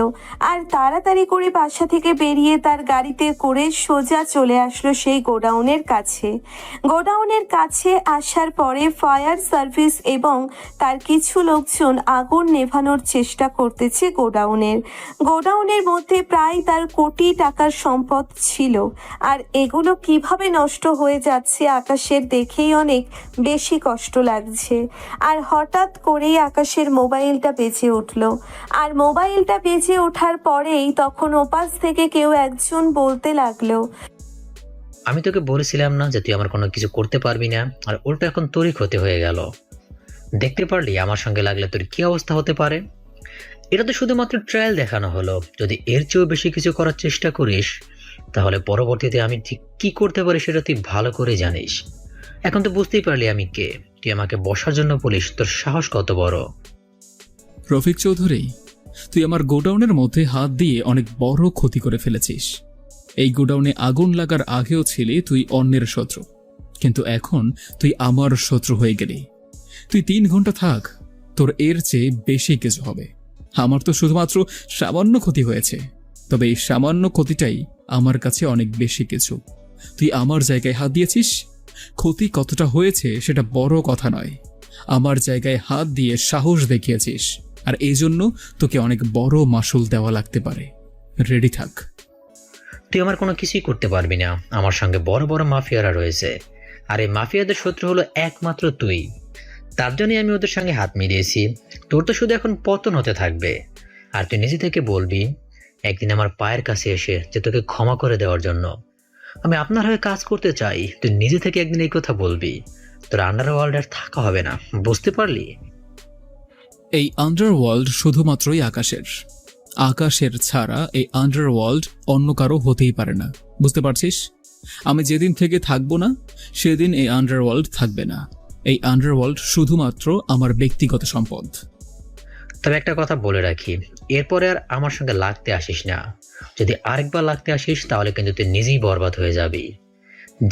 আর তাড়াতাড়ি করে বাসা থেকে বেরিয়ে তার গাড়িতে করে সোজা চলে আসলো সেই গোডাউনের কাছে। গোডাউনের কাছে আসার পরে ফায়ার সার্ভিস এবং তার কিছু লোকজন আগুন নেভানোর চেষ্টা করতেছে গোডাউনের মধ্যে প্রায় তার কোটি টাকার সম্পদ ছিল। আর এগুলো কিভাবে নষ্ট হয়ে যাচ্ছে আকাশের দেখেই অনেক বেশি কষ্ট লাগছে। আর হঠাৎ করেই আকাশের মোবাইলটা বেজে উঠল। আর মোবাইলটা বেজে ওঠার পরেই তখন ওপাশ থেকে কেউ একজন বলতে লাগলো, আমি তোকে বলেছিলাম না যে তুই আমার কোনো কিছু করতে পারবি না, আর উল্টো এখন তোরই ক্ষতি হয়ে গেল। দেখতে পারলি আমার সঙ্গে লাগলে তোর কি অবস্থা হতে পারে? এটা তো শুধুমাত্র ট্রায়াল দেখানো হলো। যদি এর চেয়েও বেশি কিছু করার চেষ্টা করিস তাহলে পরবর্তীতে আমি ঠিক কি করতে পারি সেটা তুই ভালো করে জানিস। এখন তো বুঝতেই পারলি আমি কে। তুই আমাকে বসার জন্য বলিস, তোর সাহস কত বড়! রফিক চৌধুরী, তুই আমার গোডাউনের মধ্যে হাত দিয়ে অনেক বড় ক্ষতি করে ফেলেছিস। এই গোডাউনে আগুন লাগার আগেও ছিলি তুই অন্যের শত্রু, কিন্তু এখন তুই আমার শত্রু হয়ে গেলি। তুই 3 ঘন্টা থাক, তোর এর চেয়ে বেশি কিছু হবে। আমার তো শুধুমাত্র সামান্য ক্ষতি হয়েছে, তবে এই সামান্য ক্ষতিটাই আমার কাছে অনেক বেশি কিছু। তুই আমার জায়গায় হাত দিয়েছিস, ক্ষতি কতটা হয়েছে সেটা বড় কথা নয়। আমার জায়গায় হাত দিয়ে সাহস দেখিয়েছিস, আর এই জন্য তোকে অনেক বড় মাসুল দেওয়া লাগতে পারে। রেডি থাক। তুই আমার কোনো কিছুই করতে পারবি না। আমার সঙ্গে বড় বড় মাফিয়ারা রয়েছে, আর এই মাফিয়াদের শত্রু হলো একমাত্র তুই। তার জন্যই আমি ওদের সঙ্গে হাত মিলিয়েছি। তোর তো শুধু এখন পতন হতে থাকবে। আর তুই নিজে থেকে বলবি একদিন আমার পায়ের কাছে এসে যে তোকে ক্ষমা করে দেওয়ার জন্য আমি আপনার হয়ে কাজ করতে চাই। তুই নিজে থেকে একদিন এই কথা বলবি। তোর আন্ডারওয়ার্ল্ড আর থাকা হবে না, বুঝতে পারলি? এই আন্ডারওয়ার্ল্ড শুধুমাত্রই আকাশের। আকাশের ছাড়া এই আন্ডারওয়ার্ল্ড অন্য কারো হতেই পারে না, বুঝতে পারছিস? আমি যেদিন থেকে থাকবো না সেদিন এই আন্ডারওয়ার্ল্ড থাকবে না। এই আন্ডারওয়ার্ল্ড শুধুমাত্র আমার ব্যক্তিগত সম্পদ। তবে একটা কথা বলে রাখি, এরপরে আর আমার সঙ্গে লাগতে আসিস না। যদি আরেকবার লাগতে আসিস তাহলে কিন্তু তুই নিজেই বরবাদ হয়ে যাবি।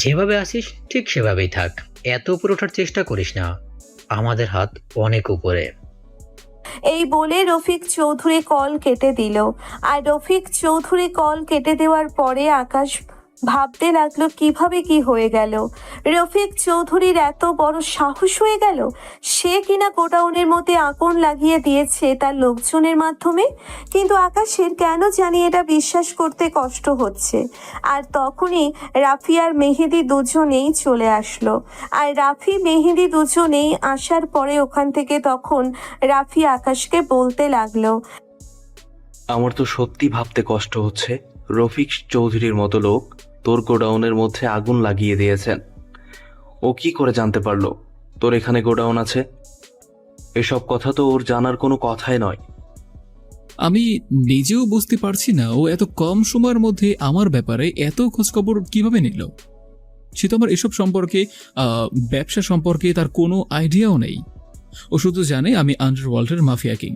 যেভাবে আসিস ঠিক সেভাবেই থাক। এত উপরে ওঠার চেষ্টা করিস না, আমাদের হাত অনেক উপরে। এই বলে রফিক চৌধুরী কল কেটে দিল। আর রফিক চৌধুরী কল কেটে দেওয়ার পরে আকাশ ভাবতে লাগলো কিভাবে কি হয়ে গেল। রফিক চৌধুরীর এত বড় সাহস হয়ে গেল, সে কিনা গোডাউনের মধ্যে আগুন লাগিয়ে দিয়েছে তার লোকজনের মাধ্যমে। কিন্তু আকাশের কেন জানি এটা বিশ্বাস করতে কষ্ট হচ্ছে। আর তখনই রাফি আর মেহেদি দুজনেই চলে আসলো। আর রাফি মেহেদি দুজনেই আসার পরে ওখান থেকে তখন রাফি আকাশকে বলতে লাগলো, আমার তো সত্যি ভাবতে কষ্ট হচ্ছে, রফিক চৌধুরীর মতো লোক তোর গোডাউনের মধ্যে আগুন লাগিয়ে দিয়েছেন। ও কি করে জানতে পারলো তোর এখানে গোডাউন আছে? এসব কথা তো ওর জানার কোনো কথাই নয়। আমি নিজেও বুঝতে পারছি না ও এত কম সময়ের মধ্যে আমার ব্যাপারে এত খোঁজখবর কিভাবে নিল। সে তো আমার এসব সম্পর্কে, ব্যবসা সম্পর্কে তার কোনো আইডিয়াও নেই। ও শুধু জানে আমি আন্ডারওয়ার্ল্ডের মাফিয়া কিং।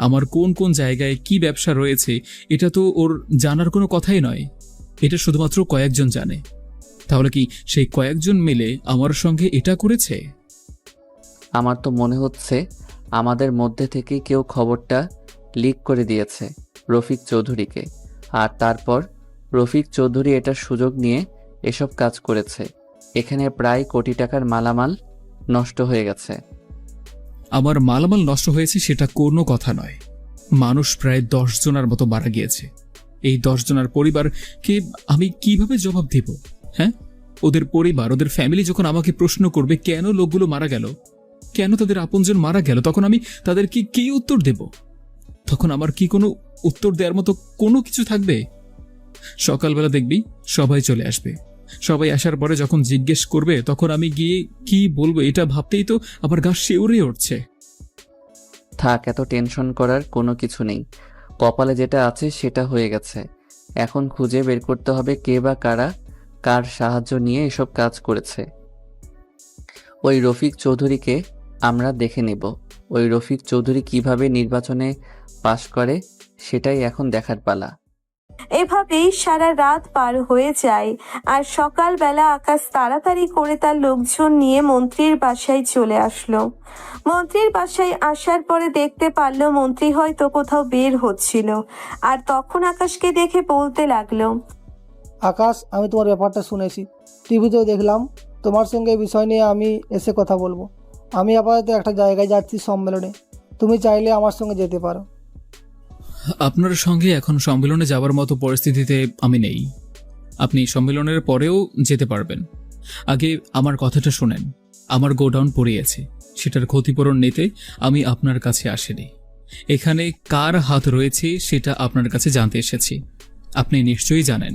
আমার কোন কোন জায়গায় কি ব্যবসা রয়েছে এটা তো ওর জানার কোনো কথাই নয়। এটা শুধুমাত্র কয়েকজন জানে। তাহলে কি সেই কয়েকজন মিলে আমার সঙ্গে এটা করেছে? আমার তো মনে হচ্ছে আমাদের মধ্যে থেকে কেউ খবরটা লিক করে দিয়েছে রফিক চৌধুরীকে, আর তারপর রফিক চৌধুরী এটার সুযোগ নিয়ে এসব কাজ করেছে। এখানে প্রায় কোটি টাকার মালামাল নষ্ট হয়ে গেছে। আমার মালামাল নষ্ট হয়েছে সেটা কোনো কথা নয়। মানুষ প্রায় 10 জনের মতো মারা গিয়েছে। এই 10 জনের পরিবারকে আমি কিভাবে জবাব দেব? হ্যাঁ, ওদের পরিবার, ওদের ফ্যামিলি যখন আমাকে প্রশ্ন করবে কেন লোকগুলো মারা গেল, কেন তাদের আপনজন মারা গেল, তখন আমি তাদেরকে কি উত্তর দেব? তখন আমার কি কোনো উত্তর দেওয়ার মতো কোনো কিছু থাকবে? সকালবেলা দেখবি সবাই চলে আসবে। সবাই আসার পরে যখন জিজ্ঞেস করবে তখন আমি গিয়ে কি বলবো এটা ভাবতেই তো আমার গা শিউরে উঠছে। থাক, এত টেনশন করার কোনো কিছু নেই। কপালে যেটা আছে সেটা হয়ে গেছে। এখন খুঁজে বের করতে হবে কে বা কারা কার সাহায্য নিয়ে এসব কাজ করেছে। ওই রফিক চৌধুরীকে আমরা দেখে নেব। ওই রফিক চৌধুরী কিভাবে নির্বাচনে পাশ করে সেটাই এখন দেখার পালা। এভাবেই সারা রাত পার হয়ে যায়। আর সকালবেলা আকাশ তাড়াতাড়ি করে তার লোকজন নিয়ে মন্ত্রীর বাসায় চলে আসলো। মন্ত্রীর বাসায় আসার পরে দেখতে পারলো মন্ত্রী হয়তো কোথাও বের হচ্ছিল। আর তখন আকাশকে দেখে বলতে লাগলো, আকাশ, আমি তোমার ব্যাপারটা শুনেছি, টিভিতেও দেখলাম। তোমার সঙ্গে এই বিষয় নিয়ে আমি এসে কথা বলবো। আমি আপাতত একটা জায়গায় যাচ্ছি সম্মেলনে, তুমি চাইলে আমার সঙ্গে যেতে পারো। আপনার সঙ্গে এখন সম্মেলনে যাওয়ার মতো পরিস্থিতিতে আমি নেই। আপনি সম্মেলনের পরেও যেতে পারবেন। আগে আমার কথাটা শোনেন। আমার গোডাউন পড়িয়েছে, সেটার ক্ষতিপূরণ নিতে আমি আপনার কাছে আসিনি। এখানে কার হাত রয়েছে সেটা আপনার কাছে জানতে এসেছি। আপনি নিশ্চয়ই জানেন।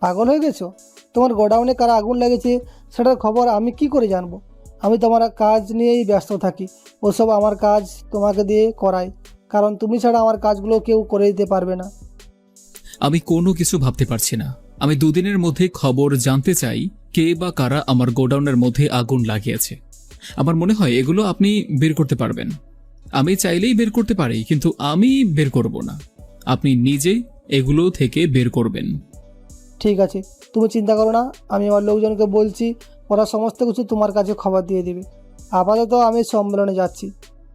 পাগল হয়ে গেছো? তোমার গোডাউনে কারা আগুন লেগেছে সেটার খবর আমি কি করে জানবো? আমি তোমার কাজ নিয়েই ব্যস্ত থাকি। ওসব আমার কাজ তোমাকে দিয়ে করাই, কারণ তুমি ছাড়া আমার কাজগুলো কেউ করে দিতে পারবে না। আমি কোনো কিছু ভাবতে পারছি না। আমি 2 দিনের মধ্যে খবর জানতে চাই কে বা কারা আমার গোডাউনের মধ্যে আগুন লাগিয়েছে। আমার মনে হয় এগুলো আপনি বের করতে পারবেন। আমি চাইলেই বের করতে পারি, কিন্তু আমি বের করব না। আপনি নিজে এগুলো থেকে বের করবেন। ঠিক আছে, তুমি চিন্তা করো না। আমি আমার লোকজনকে বলছি, ওরা সমস্ত কিছু তোমার কাছে খবর দিয়ে দেবে। আপাতত আমি সম্মেলনে যাচ্ছি,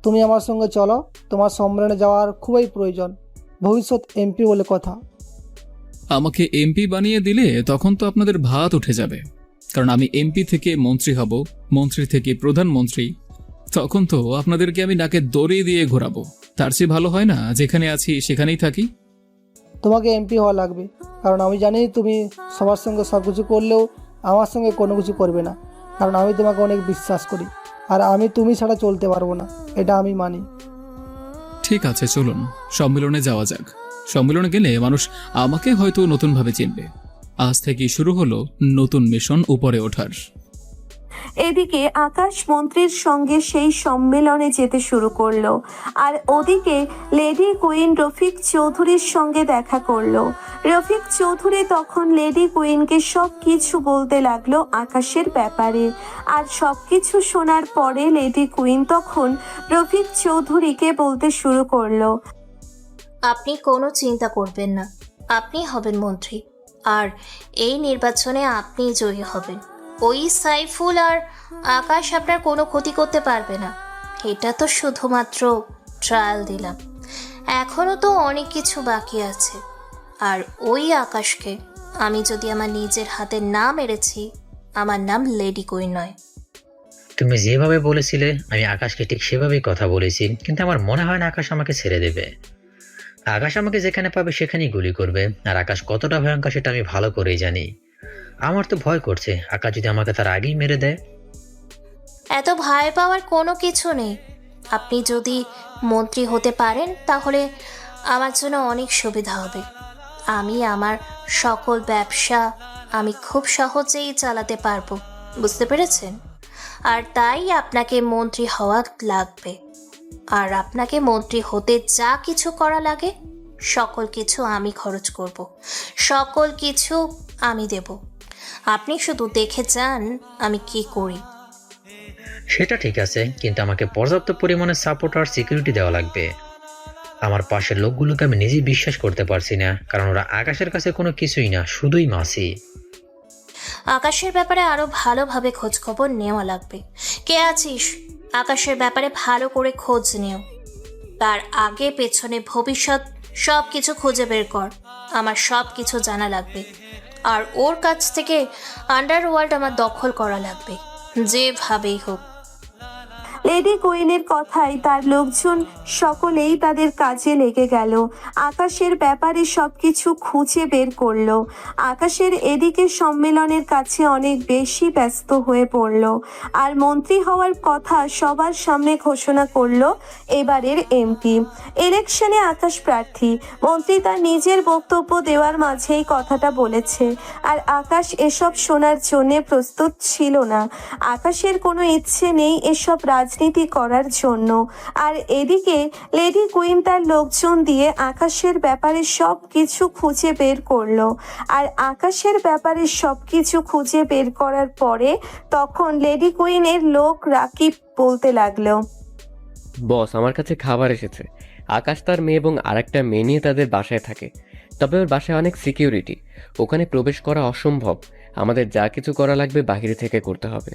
তুমি আমার সঙ্গে চলো। তোমার সম্মেলনে যাওয়ার খুবই প্রয়োজন, ভবিষ্যৎ এমপি বলে কথা। আমাকে এমপি বানিয়ে দিলে তখন তো আপনাদের ভাত উঠে যাবে, কারণ আমি এমপি থেকে মন্ত্রী হব, মন্ত্রী থেকে প্রধানমন্ত্রী, তখন তো আপনাদেরকে আমি নাকে দড়ি দিয়ে ঘোরাবো। তার চেয়ে ভালো হয় না যেখানে আছি সেখানেই থাকি? তোমাকে এমপি হওয়া লাগবে, কারণ আমি জানি তুমি সবার সঙ্গে সব কিছু করলেও আমার সঙ্গে কোনো কিছু করবে না, কারণ আমি তোমাকে অনেক বিশ্বাস করি, আর আমি তুমি ছাড়া চলতে পারবো না, এটা আমি মানি। ঠিক আছে, চলুন সম্মেলনে যাওয়া যাক। সম্মেলনে গেলে মানুষ আমাকে হয়তো নতুনভাবে চিনবে। আজ থেকেই শুরু হলো নতুন মিশন উপরে ওঠার। এদিকে আকাশ মন্ত্রীর সঙ্গে সেই সম্মেলনে যেতে শুরু করলো, আর ওদিকে লেডি কুইন রফিক চৌধুরীর সঙ্গে দেখা করলো। রফিক চৌধুরী তখন লেডি কুইনকে সব কিছু বলতে লাগলো আকাশের ব্যাপারে, আর সব কিছু শোনার পরে লেডি কুইন তখন রফিক চৌধুরীকে বলতে শুরু করলো, আপনি কোনো চিন্তা করবেন না, আপনি হবেন মন্ত্রী, আর এই নির্বাচনে আপনি জয়ী হবেন। ওই সাইফুল আর আকাশ আপনার কোনো ক্ষতি করতে পারবে না। এটা তো শুধুমাত্র ট্রায়াল দিলাম, এখনও তো অনেক কিছু বাকি আছে। আর ওই আকাশকে আমি যদি আমার নিজের হাতে না মেরেছি, আমার নাম লেডি কুইন নয়। তুমি যেভাবে বলেছিলে আমি আকাশকে ঠিক সেভাবেই কথা বলেছি, কিন্তু আমার মনে হয় না আকাশ আমাকে ছেড়ে দেবে। আকাশ আমাকে যেখানে পাবে সেখানেই গুলি করবে, আর আকাশ কতটা ভয়ঙ্কর সেটা আমি ভালো করেই জানি। আমার তো ভয় করছে আকাশ যদি আমাকে তার আগেই মেরে দেয়। এত ভয় পাওয়ার কোনো কিছু নেই। আপনি যদি মন্ত্রী হতে পারেন তাহলে আমার জন্য অনেক সুবিধা হবে। আমি আমার সকল ব্যবসা আমি খুব সহজেই চালাতে পারবো, বুঝতে পেরেছেন? আর তাই আপনাকে মন্ত্রী হওয়া লাগবে। আর আপনাকে মন্ত্রী হতে যা কিছু করা লাগে সকল কিছু আমি খরচ করব, সকল কিছু আমি দেব। আপনি শুধু দেখে যান আমি কি করি। সেটা ঠিক আছে, কিন্তু আমাকে পর্যাপ্ত পরিমাণে সাপোর্ট আর সিকিউরিটি দেওয়া লাগবে। আমার পাশের লোকগুলোকে আমি নিজেই বিশ্বাস করতে পারছি না, কারণ ওরা আকাশের কাছে কোনো কিছুই না, শুধুই মাসি। আকাশের ব্যাপারে আরো ভালোভাবে খোঁজ খবর নেওয়া লাগবে। কে আছিস? আকাশের ব্যাপারে ভালো করে খোঁজ নেও, তার আগে পেছনে ভবিষ্যৎ সব কিছু খুঁজে বের কর। আমার সব কিছু জানা লাগবে, আর ওর কাছ থেকে আন্ডারওয়ার্ল্ড আমার দখল করা লাগবে, যেভাবেই হোক। লেডি কুইনের কথায় তার লোকজন সকলেই তাদের কাজে লেগে গেল। আকাশের ব্যাপারে সবকিছু খুঁজে বের করলো। আকাশের এদিকে সম্মেলনের কাছে অনেক বেশি ব্যস্ত হয়ে পড়ল, আর মন্ত্রী হওয়ার কথা সবার সামনে ঘোষণা করলো এবারের এমপি ইলেকশনে আকাশ প্রার্থী। মন্ত্রী তার নিজের বক্তব্য দেওয়ার মাঝেই কথাটা বলেছে, আর আকাশ এসব শোনার জন্য প্রস্তুত ছিল না। আকাশের কোনো ইচ্ছে নেই এসব রাজনীতি করার জন্য। আর এদিকে লেডি কুইন তার লোকজন দিয়ে আকাশের ব্যাপারে সব কিছু খুঁজে বের করলো, আর আকাশের ব্যাপারে সব কিছু খুঁজে বের করার পরে তখন লেডি কুইনের লোক রাকিব বলতে লাগলো, বস, আমার কাছে খাবার এসেছে। আকাশ তার মেয়ে এবং আরেকটা মেয়ে নিয়ে তাদের বাসায় থাকে, তবে ওর বাসায় অনেক সিকিউরিটি, ওখানে প্রবেশ করা অসম্ভব। আমাদের যা কিছু করা লাগবে বাহিরে থেকে করতে হবে।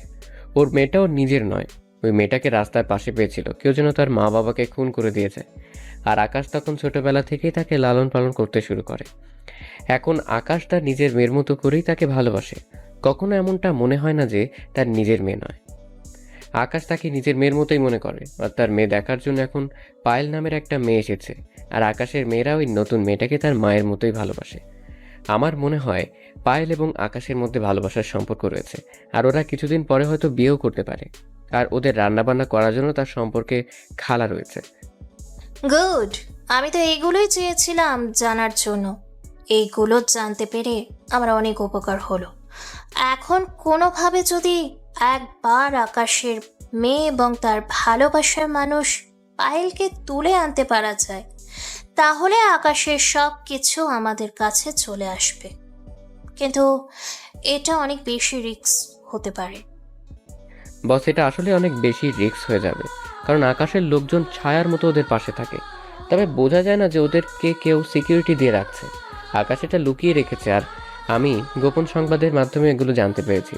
ওর মেয়েটা ওর নিজের নয়, ওই মেয়েটাকে রাস্তার পাশে পেয়েছিল, কেউ যেন তার মা বাবাকে খুন করে দিয়েছে। আর আকাশ তখন ছোটবেলা থেকেই তাকে লালন পালন করতে শুরু করে। এখন আকাশ তার নিজের মেয়ের মতো করেই তাকে ভালোবাসে, কখনো এমনটা মনে হয় না যে তার নিজের মেয়ে নয়। আকাশ তাকে নিজের মেয়ের মতোই মনে করে, আর তার মেয়ে দেখার জন্য এখন পায়েল নামের একটা মেয়ে এসেছে, আর আকাশের মেয়েরা ওই নতুন মেয়েটাকে তার মায়ের মতোই ভালোবাসে। আমার মনে হয় পায়েল এবং আকাশের মধ্যে ভালোবাসার সম্পর্ক রয়েছে, আর ওরা কিছুদিন পরে হয়তো বিয়েও করতে পারে। আর ওদের রান্নাবান্না করার জন্য তার সম্পর্কে খালা রয়েছে। গুড, আমি তো এইগুলোই চেয়েছিলাম জানার জন্য। এইগুলো জানতে পেরে আমার অনেক উপকার হলো। এখন কোনোভাবে যদি একবার আকাশের মেয়ে এবং তার ভালোবাসার মানুষ পায়েলকে তুলে আনতে পারা যায়, তাহলে আকাশের সব কিছু আমাদের কাছে চলে আসবে। কিন্তু এটা অনেক বেশি রিস্ক হতে পারে। বস, এটা আসলে অনেক বেশি রিস্ক হয়ে যাবে, কারণ আকাশের লোকজন ছায়ার মতো ওদের পাশে থাকে, তবে বোঝা যায় না যে ওদেরকে কেউ সিকিউরিটি দিয়ে রাখছে। আকাশ এটা লুকিয়ে রেখেছে, আর আমি গোপন সংবাদের মাধ্যমে এগুলো জানতে পেরেছি।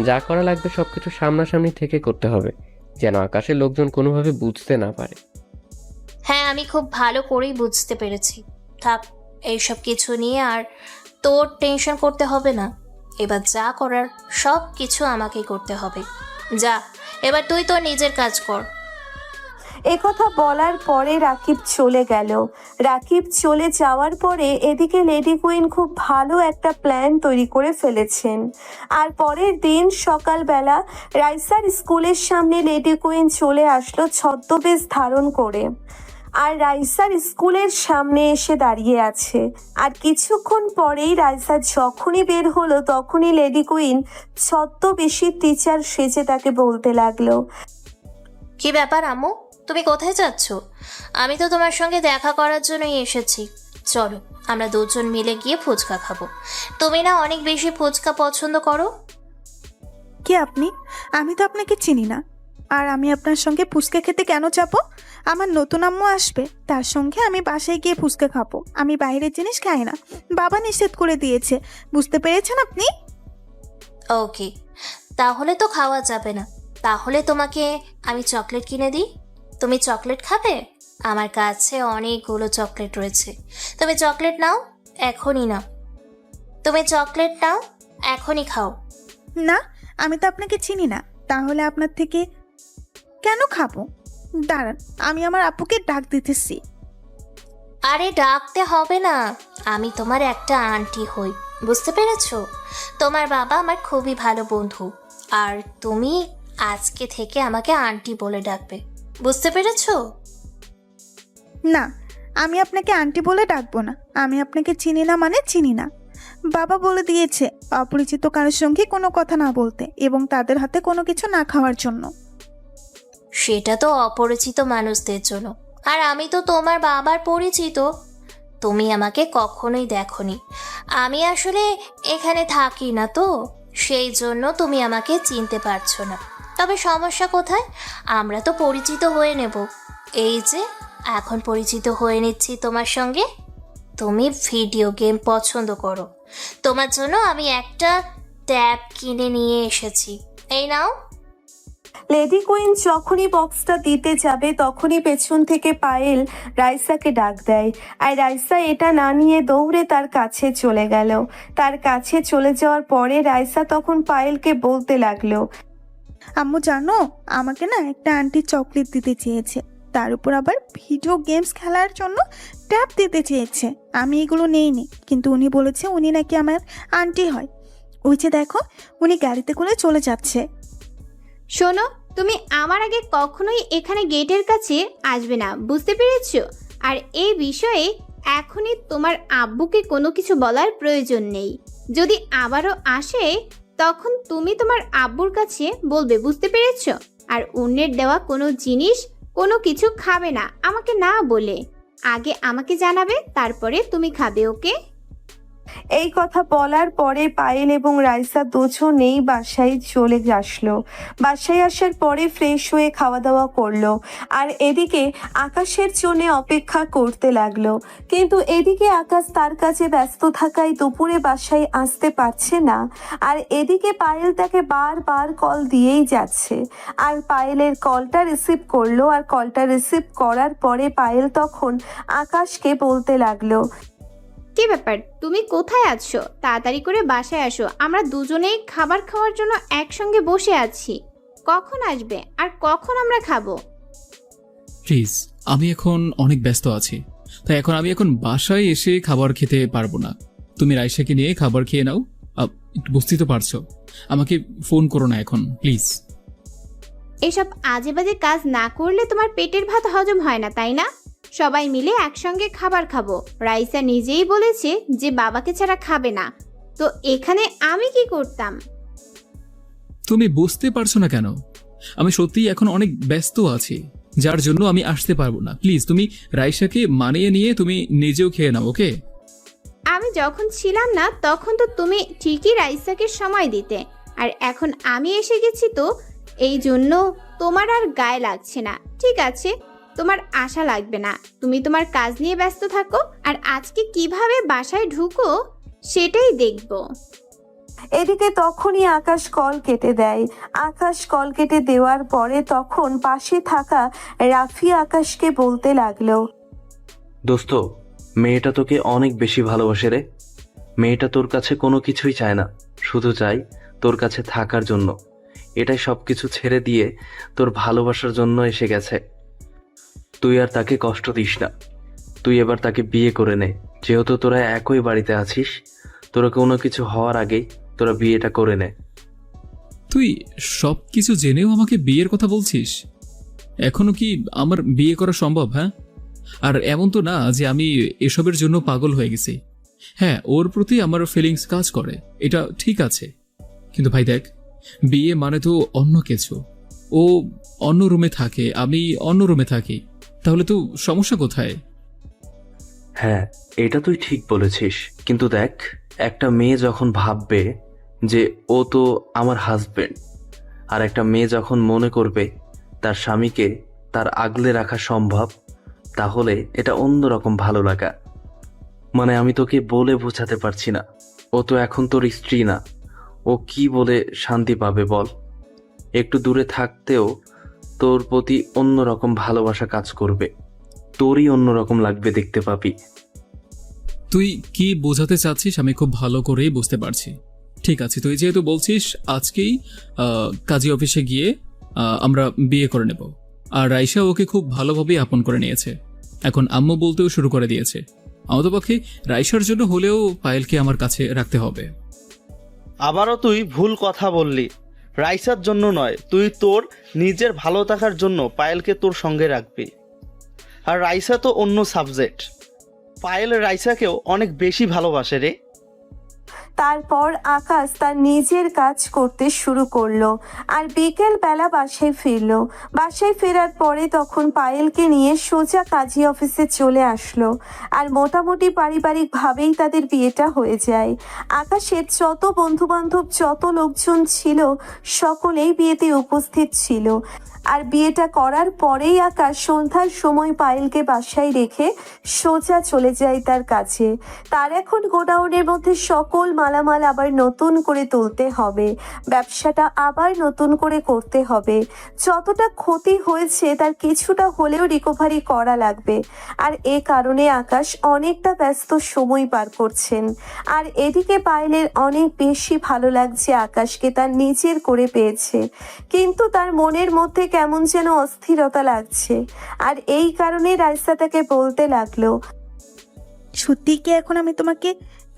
যা করা লাগবে সবকিছু সামনাসামনি থেকে করতে হবে, যেন আকাশের লোকজন কোনোভাবে বুঝতে না পারে। হ্যাঁ, আমি খুব ভালো করেই বুঝতে পেরেছি। থাক, এইসব কিছু নিয়ে আর তোর টেনশন করতে হবে না। এবার যা করার সব কিছু আমাকেই করতে হবে। যা, এবার তুই তোর নিজের কাজ কর। একথা বলার পরে রাকিব চলে গেল। রাকিব চলে যাওয়ার পরে এদিকে লেডি কুইন খুব ভালো একটা প্ল্যান তৈরি করে ফেলেছেন। আর পরের দিন সকালবেলা রাইসার স্কুলের সামনে লেডি কুইন চলে আসলো ছদ্মবেশ ধারণ করে। আর রাইসার স্কুলের সামনে এসে দাঁড়িয়ে আছে। আর কিছুক্ষণ পরেই রাইসা যখনই বের হলো তখনই লেডি কুইন ছদ্মবেশী টিচার সেজে তাকে বলতে লাগলো, কি ব্যাপার আম্মু, তুমি কোথায় যাচ্ছ? আমি তো তোমার সঙ্গে দেখা করার জন্যই এসেছি। চলো আমরা দুজন মিলে গিয়ে ফুচকা খাবো। তুমি না অনেক বেশি ফুচকা পছন্দ করো। কে আপনি? আমি তো আপনাকে চিনি না। আর আমি আপনার সঙ্গে ফুচকা খেতে কেন যাব? আমার নতুন আম্মু আসবে, তার সঙ্গে আমি বাসায় গিয়ে ফুচকা খাবো। আমি বাইরের জিনিস খাই না, বাবা নিষেধ করে দিয়েছে। বুঝতে পেরেছেন আপনি? ওকে, তাহলে তো খাওয়া যাবে না। তাহলে তোমাকে আমি চকলেট কিনে দিই, তুমি চকলেট খাবে? আমার কাছে অনেকগুলো চকলেট রয়েছে। তুমি চকলেট নাও, এখনই নাও। তুমি চকলেট নাও, এখনই খাও। না, আমি তো আপনাকে চিনি না, তাহলে আপনার থেকে কেন খাবো? দাঁড়ান, আমি আমার আপুকে ডাক দিতেছি। আরে ডাকতে হবে না, আমি তোমার একটা আন্টি হই, বুঝতে পেরেছো? তোমার বাবা আমার খুবই ভালো বন্ধু, আর তুমি আজকে থেকে আমাকে আন্টি বলে ডাকবে, বুঝতে পেরেছো? না, আমি আপনাকে আন্টি বলে ডাকবো না। আমি আপনাকে চিনি না মানে চিনি না। বাবা বলে দিয়েছে অপরিচিত কারোর সঙ্গে কোনো কথা না বলতে এবং তাদের হাতে কোনো কিছু না খাওয়ার জন্য। সেটা তো অপরিচিত মানুষদের জন্য, আর আমি তো তোমার বাবার পরিচিত। তুমি আমাকে কখনোই দেখোনি, আমি আসলে এখানে থাকি না তো, সেই জন্য তুমি আমাকে চিনতে পারছো না। তবে সমস্যা কোথায়? আমরা তো পরিচিত হয়ে নেব। এই যে এখন পরিচিত হয়ে নিচ্ছি তোমার সঙ্গে। তুমি ভিডিও গেম পছন্দ করো, তোমার জন্য আমি একটা ট্যাব কিনে নিয়ে এসেছি, এই নাও। লেডি কুইন যখনই বক্সটা দিতে যাবে তখনই পেছন থেকে পায়েল রাইসাকে ডাক দেয়। আর রাইসা এটা না নিয়ে দৌড়ে তার কাছে চলে গেল। তার কাছে চলে যাওয়ার পরে রাইসা তখন পায়েলকে বলতে লাগলো, আম্মু জানো, আমাকে না একটা আন্টি চকলেট দিতে চেয়েছে, তার উপর আবার ভিডিও গেমস খেলার জন্য ট্যাব দিতে চেয়েছে। আমি এগুলো নেইনি, কিন্তু উনি বলেছে উনি নাকি আমার আন্টি হয়। ওই যে দেখো, উনি গাড়িতে করে চলে যাচ্ছে। শোনো, তুমি আমার আগে কখনোই এখানে গেটের কাছে আসবে না, বুঝতে পেরেছো? আর এই বিষয়ে এখনই তোমার আব্বুকে কোনো কিছু বলার প্রয়োজন নেই। যদি আবারও আসে তখন তুমি তোমার আব্বুর কাছে বলবে, বুঝতে পেরেছো? আর অন্যের দেওয়া কোনো জিনিস কোনো কিছু খাবে না আমাকে না বলে। আগে আমাকে জানাবে, তারপরে তুমি খাবে, ওকে? এই কথা বলার পরে পায়েল এবং রাইসা দুজনেই বাসায় চলে আসলো। বাসায় আসার পরে ফ্রেশ হয়ে খাওয়া দাওয়া করলো। আর এদিকে আকাশের জন্য অপেক্ষা করতে লাগলো। কিন্তু এদিকে আকাশ তার কাছে ব্যস্ত থাকায় দুপুরে বাসায় আসতে পারছে না। আর এদিকে পায়েল তাকে বারবার কল দিয়েই যাচ্ছে। আর পায়েলের কলটা রিসিভ করলো। আর কলটা রিসিভ করার পরে পায়েল তখন আকাশকে বলতে লাগলো, কি ব্যাপার, তুমি কোথায় আছো? তাড়াতাড়ি করে বাসায় আসো, আমরা দুজনেই খাবার খাওয়ার জন্য একসঙ্গে বসে আছি। কখন আসবে আর কখন আমরা খাবো? প্লিজ, আমি এখন অনেক ব্যস্ত আছি, তাই আমি এখন বাসায় এসে খাবার খেতে পারবো না। তুমি রাইসাকে নিয়ে খাবার খেয়ে নাও। একটু বুঝতেই তো পারছো, আমাকে ফোন করো না এখন প্লিজ। এসব আজে বাজে কাজ না করলে তোমার পেটের ভাত হজম হয় না, তাই না? সবাই মিলে একসঙ্গে খাবার খাবো। রাইসা নিজেই বলেছে যে বাবাকে ছাড়া খাবে না, তো এখানে আমি কি করতাম? তুমি বুঝতে পারছো না কেন? আমি সত্যিই এখন অনেক ব্যস্ত আছি, যার জন্য আমি আসতে পারবো না। প্লিজ তুমি রাইসাকে মানিয়ে নিয়ে তুমি নিজেও খেয়ে নাও, ওকে? আমি যখন ছিলাম না তখন তো তুমি ঠিকই রাইসাকে সময় দিতে, আর এখন আমি এসে গেছি তো এই জন্য তোমার আর গায়ে লাগছে না। ঠিক আছে, তোমার আশা লাগবে না, তুমি তোমার কাজ নিয়ে ব্যস্ত থাকো, আর আজকে কিভাবে বাসায় ঢুকো সেটাই দেখবো। এদিকে তখনই আকাশ কল কেটে দেয়। আকাশ কল কেটে দেওয়ার পরে তখন পাশে থাকা রাফি আকাশকে বলতে লাগলো, দোস্ত, মেয়েটা তোকে অনেক বেশি ভালোবাসে রে। মেয়েটা তোর কাছে কোনো কিছুই চায় না, শুধু চাই তোর কাছে থাকার জন্য। এটাই সবকিছু ছেড়ে দিয়ে তোর ভালোবাসার জন্য এসে গেছে। তুই আর তাকে কষ্ট দিস না। তুই এবার তাকে বিয়ে করে নে। যেহেতু তোরা একই বাড়িতে আছিস, তোরা কোনো কিছু হওয়ার আগেই তোরা বিয়েটা করে নে। তুই সব কিছু জেনেও আমাকে বিয়ের কথা বলছিস? এখনো কি আমার বিয়ে করা সম্ভব? হ্যাঁ, আর এমন তো না যে আমি এসবের জন্য পাগল হয়ে গেছি। হ্যাঁ, ওর প্রতি আমার ফিলিংস কাজ করে, এটা ঠিক আছে। কিন্তু ভাই দেখ, বিয়ে মানে তো অন্য কিছু। ও অন্য রুমে থাকে, আমি অন্য রুমে থাকি, তাহলে তো সমস্যা কোথায়? হ্যাঁ, এটা তুই ঠিক বলেছিস, কিন্তু দেখ, একটা মেয়ে যখন ভাববে যে ও তো আমার হাজবেন্ড, আর একটা মেয়ে যখন মনে করবে তার স্বামীকে তার আগলে রাখা সম্ভব, তাহলে এটা অন্যরকম ভালো লাগা। মানে আমি তোকে বলে বোঝাতে পারছি না। ও তো এখন তোর স্ত্রী না, ও কি বলে শান্তি পাবে বল? একটু দূরে থাকতেও তোর প্রতি অন্যরকম ভালোবাসা কাজ করবে, তোরই অন্যরকম লাগবে, দেখতে পাবি। তুই কি বোঝাতে চাচ্ছিস আমি খুব ভালো করেই বুঝতে পারছি। ঠিক আছে, তুই যেহেতু বলছিস, আজকেই কাজী অফিসে গিয়ে আমরা বিয়ে করে নেব। আর রাইসা ওকে খুব ভালোভাবেই আপন করে নিয়েছে, এখন আম্মু বলতেও শুরু করে দিয়েছে। আমাদের পক্ষে রাইসার জন্য হলেও পায়েলকে আমার কাছে রাখতে হবে। আবারও তুই ভুল কথা বললি। রাইসার জন্য নয়, তুই তোর নিজের ভালো থাকার জন্য পায়েলকে তোর সঙ্গে রাখবি। আর রাইসা তো অন্য সাবজেক্ট। পায়েল রাইসাকেও অনেক বেশি ভালোবাসে রে। তারপর আকাশ তার নিজের কাজ করতে শুরু করলো আর বিকেল বেলা বাসায় ফিরলো। বাসায় ফেরার পরে তখন পায়েলকে নিয়ে সোজা কাজী অফিসে চলে আসলো। আর মোটামুটি পারিবারিকভাবেই তাদের বিয়েটা হয়ে যায়। আকাশের যত বন্ধুবান্ধব, যত লোকজন ছিল, সকলেই বিয়েতে উপস্থিত ছিল। আর বিয়েটা করার পরেই আকাশ সন্ধ্যার সময় পায়েলকে বাসায় রেখে সোজা চলে যায় তার কাছে। তার এখন গোডাউনের মধ্যে সকল মালামাল আবার নতুন করে তুলতে হবে, ব্যবসাটা আবার নতুন করে করতে হবে। যতটা ক্ষতি হয়েছে তার কিছুটা হলেও রিকভারি করা লাগবে। আর এ কারণে আকাশ অনেকটা ব্যস্ত সময় পার করছেন। আর এদিকে পায়েলের অনেক বেশি ভালো লাগছে আকাশকে তার নিজের করে পেয়েছে, কিন্তু তার মনের মধ্যে কেমন যেন অস্থিরতা লাগছে। আর এই কারণে রাইসা তাকে বলতে লাগলো, সত্যি কি এখন আমি তোমাকে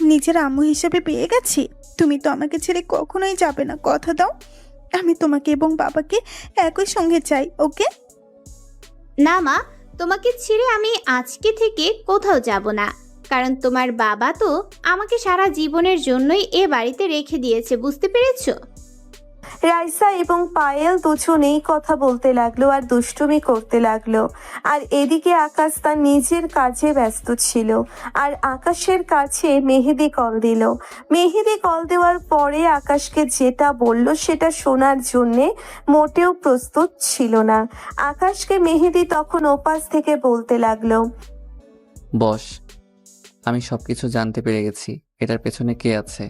নিজের আম্মু হিসেবে পেয়ে গেছি? তুমি তো আমাকে ছেড়ে কখনোই যাবে না, কথা দাও। আমি তোমাকে এবং বাবাকে একই সঙ্গে চাই, ওকে? না মা, তোমাকে ছেড়ে আমি আজকে থেকে কোথাও যাব না, কারণ তোমার বাবা তো আমাকে সারা জীবনের জন্যই এ বাড়িতে রেখে দিয়েছে, বুঝতে পেরেছো? রাইসা এবং পায়েল দুজনেই কথা বলতে লাগলো আর দুষ্টুমি করতে লাগলো। আর এদিকে আকাশ তার নিজের কাজে ব্যস্ত ছিল। আর আকাশের কাছে মেহেদি কল দিল। মেহেদি কল দেওয়ার পরে আকাশকে যেটা বলল সেটা শোনার জন্যে মোটেও প্রস্তুত ছিল না। আকাশকে মেহেদি তখন ওপাশ থেকে বলতে লাগলো, বস, আমি সবকিছু জানতে পেরে গেছি। এটার পেছনে কে আছে?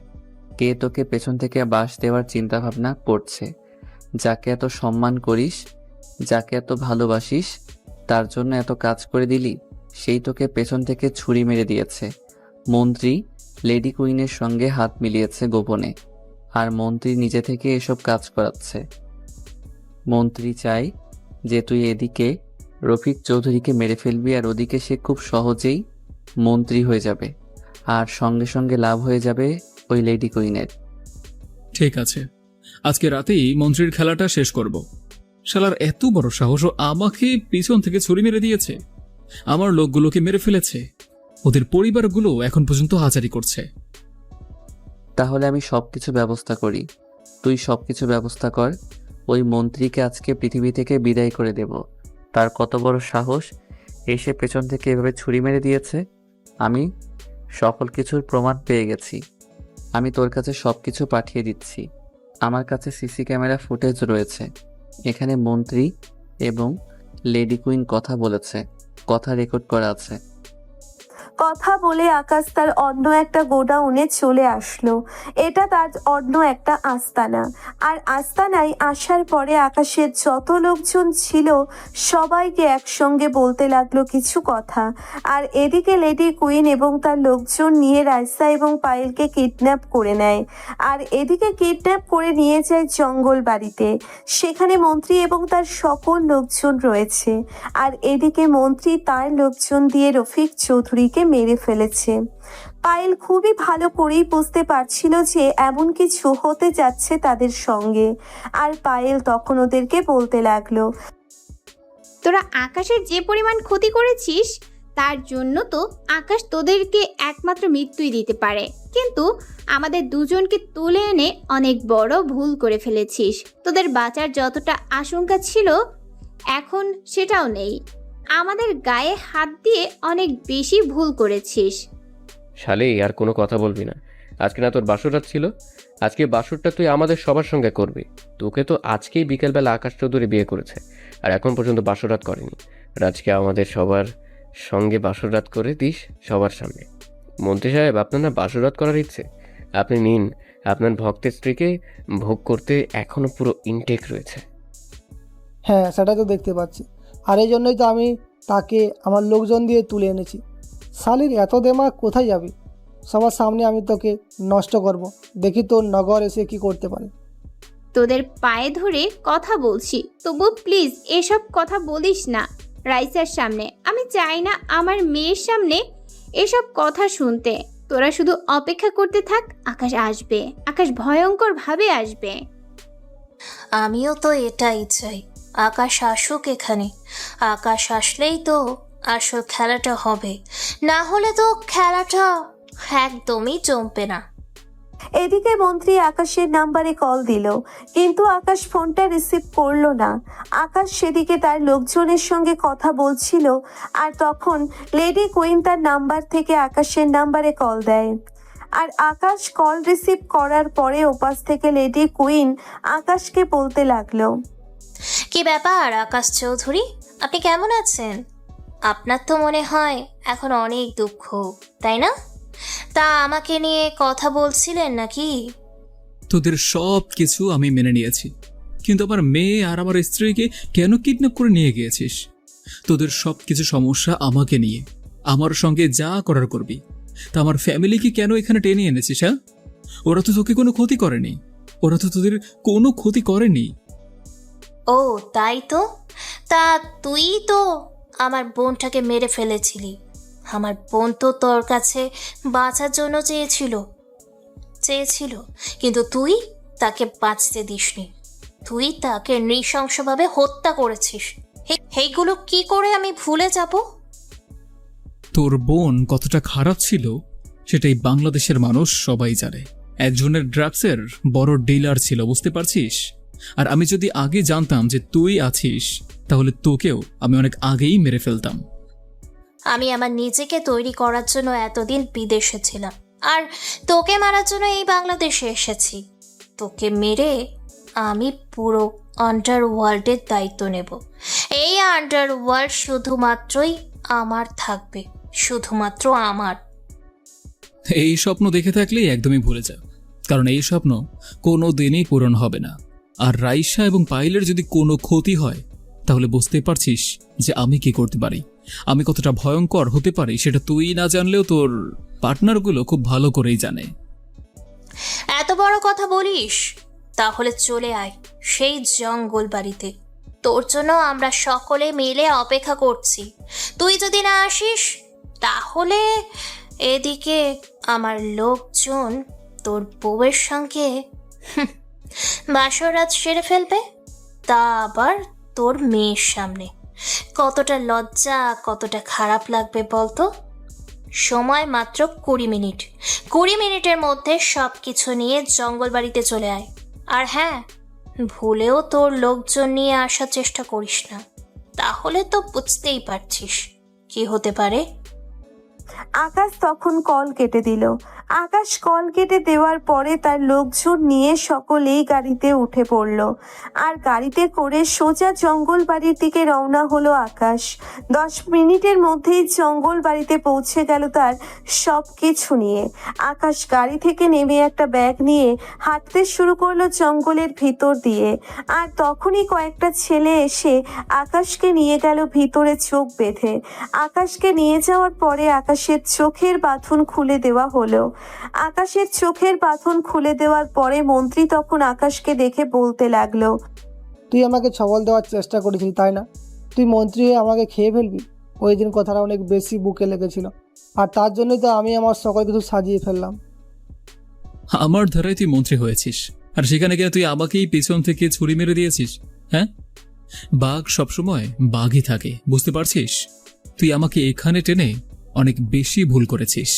কে তোকে পেছন থেকে বাঁশ দেওয়ার চিন্তা ভাবনা করছে? যাকে এত সম্মান করিস, যাকে এত ভালোবাসিস, তার জন্য এত কাজ করে দিলি, সেই তোকে পেছন থেকে ছুরি মেরে দিয়েছে। মন্ত্রী লেডি কুইনের সঙ্গে হাত মিলিয়েছে গোপনে, আর মন্ত্রী নিজে থেকে এসব কাজ করাচ্ছে। মন্ত্রী চায় যে তুই এদিকে রফিক চৌধুরীকে মেরে ফেলবি, আর ওদিকে সে খুব সহজেই মন্ত্রী হয়ে যাবে, আর সঙ্গে সঙ্গে লাভ হয়ে যাবে ওই লেডি কুইনের। ঠিক আছে, আজকে রাতেই মন্ত্রীর খেলাটা শেষ করব। শালার এত বড় সাহস, ও আমাকে পিছন থেকে ছুরি মেরে দিয়েছে, আমার লোকগুলোকে মেরে ফেলেছে, ওদের পরিবারগুলো এখন পর্যন্ত হাজারি করছে। তাহলে আমি সবকিছু ব্যবস্থা করি, তুই সবকিছু ব্যবস্থা কর। ওই মন্ত্রীকে আজকে পৃথিবী থেকে বিদায় করে দেব। তার কত বড় সাহস, এসে পেছন থেকে এভাবে ছুরি মেরে দিয়েছে। আমি সকল কিছুর প্রমাণ পেয়ে গেছি। আমি তোর কাছে সবকিছু পাঠিয়ে দিচ্ছি। আমার কাছে সিসি ক্যামেরা ফুটেজ রয়েছে। এখানে মন্ত্রী এবং লেডি কুইন কথা বলেছে, কথা রেকর্ড করা আছে। কথা বলে আকাশ তার অন্য একটা গোডাউনে চলে আসলো। এটা তার অন্য একটা আস্তানা। আর আস্তানায় আসার পরে আকাশের যত লোকজন ছিল সবাইকে একসঙ্গে বলতে লাগলো কিছু কথা। আর এদিকে লেডি কুইন এবং তার লোকজন নিয়ে রাইসা এবং পায়েলকে কিডন্যাপ করে নেয়। আর এদিকে কিডন্যাপ করে নিয়ে যায় জঙ্গল বাড়িতে। সেখানে মন্ত্রী এবং তার সকল লোকজন রয়েছে। আর এদিকে মন্ত্রী তার লোকজন দিয়ে রফিক চৌধুরীকে মেরে ফেলেছে। পায়েল খুবই ভালো করেই বুঝতে পারছিল যে এমন কিছু হতে যাচ্ছে তাদের সঙ্গে। আর পায়েল তখন ওদেরকে বলতে লাগলো, তোরা আকাশের যে পরিমাণ ক্ষতি করেছিস তার জন্য তো আকাশ তোদেরকে একমাত্র মৃত্যুই দিতে পারে, কিন্তু আমাদের দুজনকে তুলে এনে অনেক বড় ভুল করে ফেলেছিস। তোদের বাঁচার যতটা আশঙ্কা ছিল এখন সেটাও নেই। আমাদের গায়ে হাত দিয়ে অনেক বেশি ভুল করেছিস। শালে আর কোনো কথা বলবি না। আজকে না তোর বাসরাত ছিল? আজকে বাসরটা তুই আমাদের সবার সঙ্গে করবি। তোকে তো আজকেই বিকেলবেলা আকাশ চৌধুরী বিয়ে করেছে, আর এখন পর্যন্ত বাসরাত করেনি। আর আজকে আমাদের সবার সঙ্গে বাসরাত করে দিস সবার সামনে। মন্ত্রী সাহেব, আপনার না বাসরাত করার ইচ্ছে? আপনি নিন, আপনার ভক্তের স্ত্রীকে ভোগ করতে এখনো পুরো ইনটেক রয়েছে। হ্যাঁ, সেটা তো দেখতে পাচ্ছি। আর এই জন্যই তো আমি তাকে আমার লোকজন দিয়ে তুলে এনেছি। শালির এত দেমাগ কোথায় যাবে? সবার সামনে আমি তোকে নষ্ট করব, দেখি তোর নগর এসে কি করতে পারে। তোদের পায়ে ধরে কথা বলছি, তবু প্লিজ এসব কথা বলিস না রাইসার সামনে। আমি চাই না আমার মেয়ের সামনে এসব কথা শুনতে। তোরা শুধু অপেক্ষা করতে থাক, আকাশ আসবে, আকাশ ভয়ঙ্কর ভাবে আসবে। আমিও তো এটাই চাই, আকাশ আসুক এখানে। আকাশ আসলেই তো আসল খেলাটা হবে, না হলে তো খেলাটা একদমই জমবে না। এদিকে মন্ত্রী আকাশের নাম্বারে কল দিল, কিন্তু আকাশ ফোনটা রিসিভ করলো না। আকাশ সেদিকে তার লোকজনের সঙ্গে কথা বলছিল। আর তখন লেডি কুইন তার নাম্বার থেকে আকাশের নাম্বারে কল দেয়। আর আকাশ কল রিসিভ করার পরে ওপাশ থেকে লেডি কুইন আকাশকে বলতে লাগলো, কি ব্যাপার আকাশ চৌধুরী, আপনি কেমন আছেন? আপনার তো মনে হয় এখন অনেক দুঃখ, তাই না? তা আমাকে নিয়ে কথা বলছিলেন নাকি? তোদের সব কিছু আমি মেনে নিয়েছি, কিন্তু আমার মেয়ে আর আমার স্ত্রীকে কেন কিডন্যাপ করে নিয়ে গিয়েছিস? তোদের সব কিছু সমস্যা আমাকে নিয়ে, আমার সঙ্গে যা করার করবি। তা আমার ফ্যামিলিকে কেন এখানে টেনে এনেছিস? হ্যাঁ, ওরা তো তোকে কোনো ক্ষতি করেনি, ওরা তো তোদের কোনো ক্ষতি করেনি। ও তাই তো। তা তুই তো আমার বোনটাকে মেরে ফেলেছিলি। আমার বোন তো তোর কাছে বাঁচার জন্য চেয়েছিল, কিন্তু তুই তাকে বাঁচতে দিসনি। তুই তাকে নৃশংসভাবে হত্যা করেছিস। এইগুলো কি করে আমি ভুলে যাব? তোর বোন কতটা খারাপ ছিল সেটাই বাংলাদেশের মানুষ সবাই জানে। একজনের ড্রাগসের বড় ডিলার ছিল, বুঝতে পারছিস? আর আমি যদি আগে জানতাম যে তুই আছিস, তাহলে তোকেও আমি অনেক আগেই মেরে ফেলতাম। আমি আমার নিজেকে তৈরি করার জন্য এতদিন বিদেশে ছিলাম, আর তোকে মারার জন্য এই বাংলাদেশে এসেছি। তোকে মেরে আমি পুরো আন্ডারওয়ার্ল্ডের দায়িত্ব নেব। এই আন্ডারওয়ার্ল্ড শুধুমাত্রই আমার থাকবে, শুধুমাত্র আমার। এই স্বপ্ন দেখে থাকলেই একদমই ভুলে যা, কারণ এই স্বপ্ন কোনো দিনই পূরণ হবে না। আর রাইসা এবং পাইলের যদি কোনো ক্ষতি হয়, তাহলে বুঝতে পারছিস যে আমি কি করতে পারি, আমি কতটা ভয়ঙ্কর হতে পারি। সেটা তুই না জানলেও তোর পার্টনারগুলো খুব ভালো করেই জানে। এত বড় কথা বলিস? তাহলে চলে আয় সেই জঙ্গল বাড়িতে। তোর জন্য আমরা সকলে মিলে অপেক্ষা করছি। তুই যদি না আসিস, তাহলে এদিকে আমার লোকজন তোর বউয়ের সঙ্গে বাসরাত সেরে ফেলবে, তা আবার তোর মেয়ের সামনে। কতটা লজ্জা, কতটা খারাপ লাগবে বলতো? সময় মাত্র 20 মিনিট। 20 মিনিটের মধ্যে সব কিছু নিয়ে জঙ্গল বাড়িতে চলে আয়। আর হ্যাঁ, ভুলেও তোর লোকজন নিয়ে আসার চেষ্টা করিস না, তাহলে তো বুঝতেই পারছিস কি হতে পারে। আকাশ তখন কল কেটে দিল। আকাশ কল কেটে দেওয়ার পরে তার লোকজন নিয়ে সকলেই গাড়িতে উঠে পড়ল, আর গাড়িতে করে সোজা জঙ্গল বাড়ির দিকে রওনা হলো আকাশ। 10 মিনিটের মধ্যেই জঙ্গল বাড়িতে পৌঁছে গেল তার সব কিছু নিয়ে। আকাশ গাড়ি থেকে নেমে একটা ব্যাগ নিয়ে হাঁটতে শুরু করলো জঙ্গলের ভিতর দিয়ে, আর তখনই কয়েকটা ছেলে এসে আকাশকে নিয়ে গেল ভিতরে চোখ বেঁধে। আকাশকে নিয়ে যাওয়ার পরে আকাশের চোখের বাঁধন খুলে দেওয়া হলো। আকাশের চোখের বাঁধন খুলে দেওয়ার পরে মন্ত্রী তখন আকাশকে দেখে বলতে লাগলো, তুই আমাকে ছবল দেওয়ার চেষ্টা করেছিলি তাই না? তুই মন্ত্রী হয়ে আমাকে খেয়ে ফেলবি? ওই দিন কথাটা অনেক বেশি বুকে লেগেছিল, আর তার জন্যই তো আমি আমার সকল কিছু সাজিয়ে ফেললাম। আমার ধারায় তুই মন্ত্রী হয়েছিস, আর সেখানে গিয়ে তুই আমাকেই পেছন থেকে ছুরি মেরে দিয়েছিস। হ্যাঁ, বাঘ সবসময় বাঘই থাকে, বুঝতে পারছিস? তুই আমাকে এখানে টেনে অনেক বেশি ভুল করেছিস।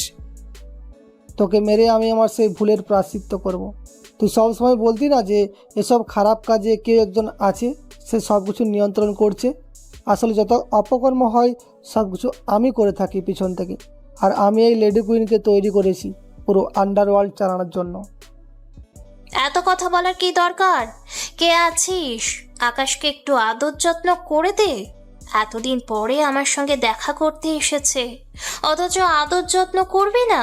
তোকে মেরে আমি আমার সেই ভুলের প্রায়শ্চিত্ত করব। তুই সবসময় বলতি না যে এসব খারাপ কাজে কেউ একজন আছে, সে সব কিছু নিয়ন্ত্রণ করছে। আসলে যত অপকর্ম হয় সব কিছু আমি করে থাকি পিছন থেকে, আর আমি এই লেডি কুইনকে তৈরি করেছি পুরো আন্ডারওয়ার্ল্ড চালানোর জন্য। এত কথা বলার কি দরকার? কে আছিস? আকাশকে একটু আদর যত্ন করে দে। এতদিন পরে আমার সঙ্গে দেখা করতে এসেছে, অথচ আদর যত্ন করবি না?